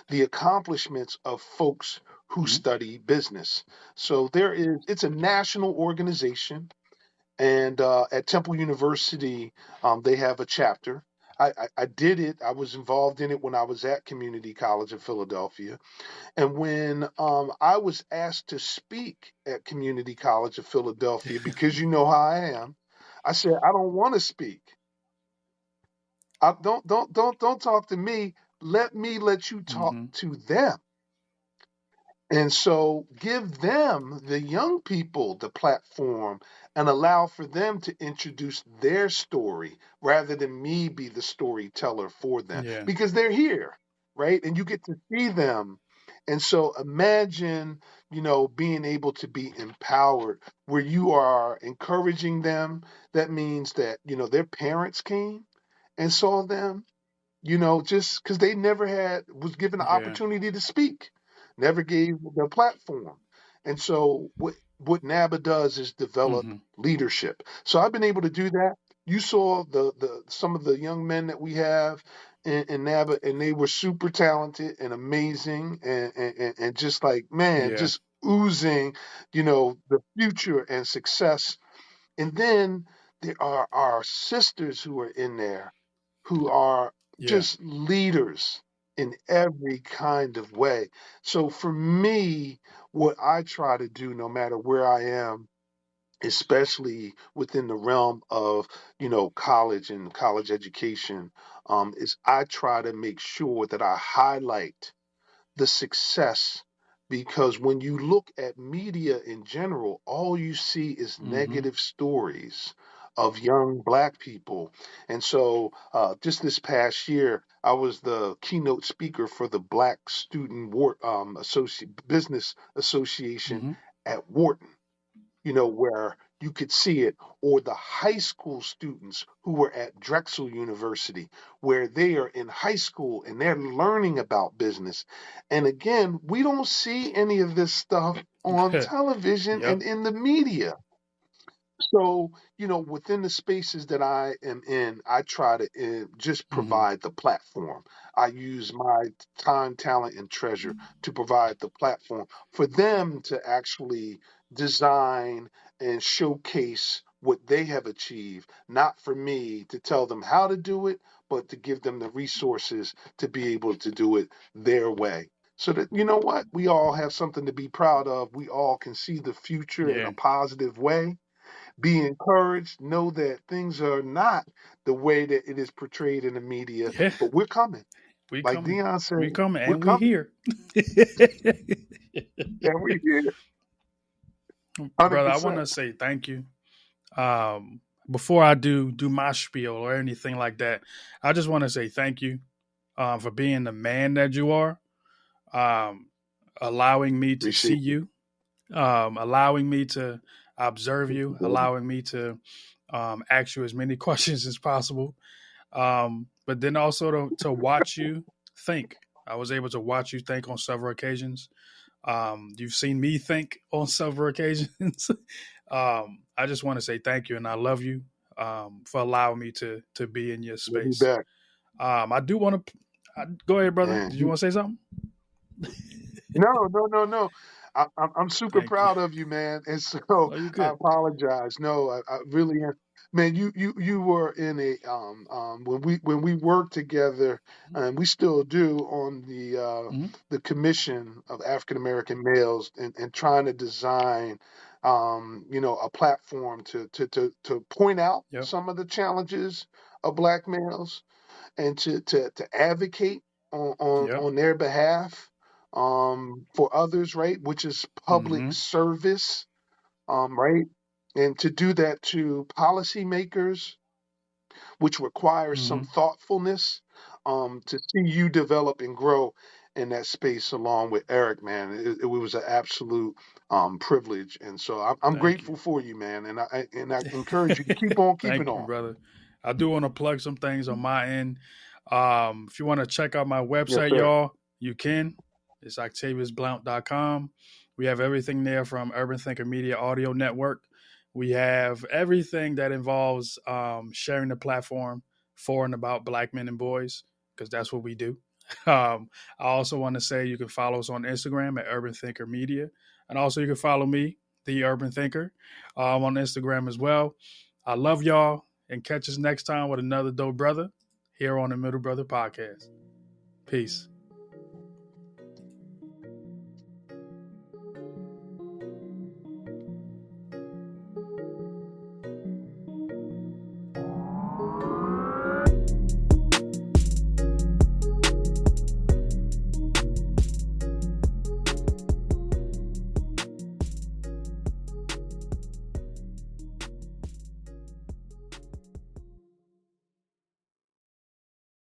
the accomplishments of folks who
Mm-hmm.
study business. So it's a national organization. And at Temple University, they have a chapter. I did it. I was involved in it when I was at Community College in Philadelphia. And when I was asked to speak at Community College of Philadelphia, because you know how I am, I said, I don't want to speak. Don't talk to me. Let me let you talk
Mm-hmm.
to them. And so give them, the young people, the platform and allow for them to introduce their story rather than me be the storyteller for them
Yeah.
because they're here, right? And you get to see them. And so imagine, being able to be empowered where you are encouraging them. That means that, their parents came and saw them, just because they never was given the
Yeah.
opportunity to speak, never gave the platform. And so what NABA does is develop
Mm-hmm.
leadership. So I've been able to do that. You saw the some of the young men that we have in NABA, and they were super talented and amazing, and just like man,
Yeah.
just oozing, the future and success. And then there are our sisters who are in there who are
Yeah.
just leaders in every kind of way. So for me, what I try to do, no matter where I am, especially within the realm of college and college education, is I try to make sure that I highlight the success because when you look at media in general, all you see is
Mm-hmm.
negative stories of young Black people. And so just this past year, I was the keynote speaker for the Black Student Business Association
Mm-hmm.
at Wharton, where you could see it, or the high school students who were at Drexel University, where they are in high school and they're learning about business. And again, we don't see any of this stuff on television
Yep.
and in the media. So, within the spaces that I am in, I try to just
Hmm.
provide the platform. I use my time, talent, and treasure to provide the platform for them to actually design and showcase what they have achieved, not for me to tell them how to do it, but to give them the resources to be able to do it their way. So that, you know what? We all have something to be proud of. We all can see the future in
Yeah.
a positive way. Be encouraged. Know that things are not the way that it is portrayed in the media,
Yeah.
but we're coming.
We
Like
coming.
Dion said,
We coming,
we're
and we
coming,
here.
and we're here. 100%.
Brother, I want to say thank you. Before I do my spiel or anything like that, I just want to say thank you for being the man that you are, um, allowing me to see
Receive it.
you, allowing me to observe you, allowing me to ask you as many questions as possible, but then also to watch you think. I was able to watch you think on several occasions. You've seen me think on several occasions. I just want to say thank you and I love you for allowing me to be in your
We'll be
space.
back.
I do want to go ahead, brother.
And
Did you want to say something?
no, no, no, no. I'm super
Thank you.
proud of you, man. And so
Oh, you
I
good?
apologize. No, I really am. Man, you were in a when we worked together, and we still do on
Mm-hmm.
the commission of African American males, and trying to design a platform to point out
Yep.
some of the challenges of black males, and to advocate
Yep.
on their behalf, for others, right? Which is public
Mm-hmm.
service, right? And to do that to policymakers, which requires some
Mm-hmm.
thoughtfulness, to see you develop and grow in that space along with Eric, man. It was an absolute privilege, and so I'm
Thank you.
grateful for you, man. And I encourage you to keep on keeping
Thank you,
on.
brother. I do want to plug some things on my end. If you want to check out my
Yes,
website,
sir.
y'all, you can. It's octaviusblount.com. We have everything there from Urban Thinker Media Audio Network. We have everything that involves sharing the platform for and about black men and boys, because that's what we do. I also want to say you can follow us on Instagram at Urban Thinker Media. And also you can follow me, The Urban Thinker, on Instagram as well. I love y'all and catch us next time with another dope brother here on the Middle Brother Podcast. Peace.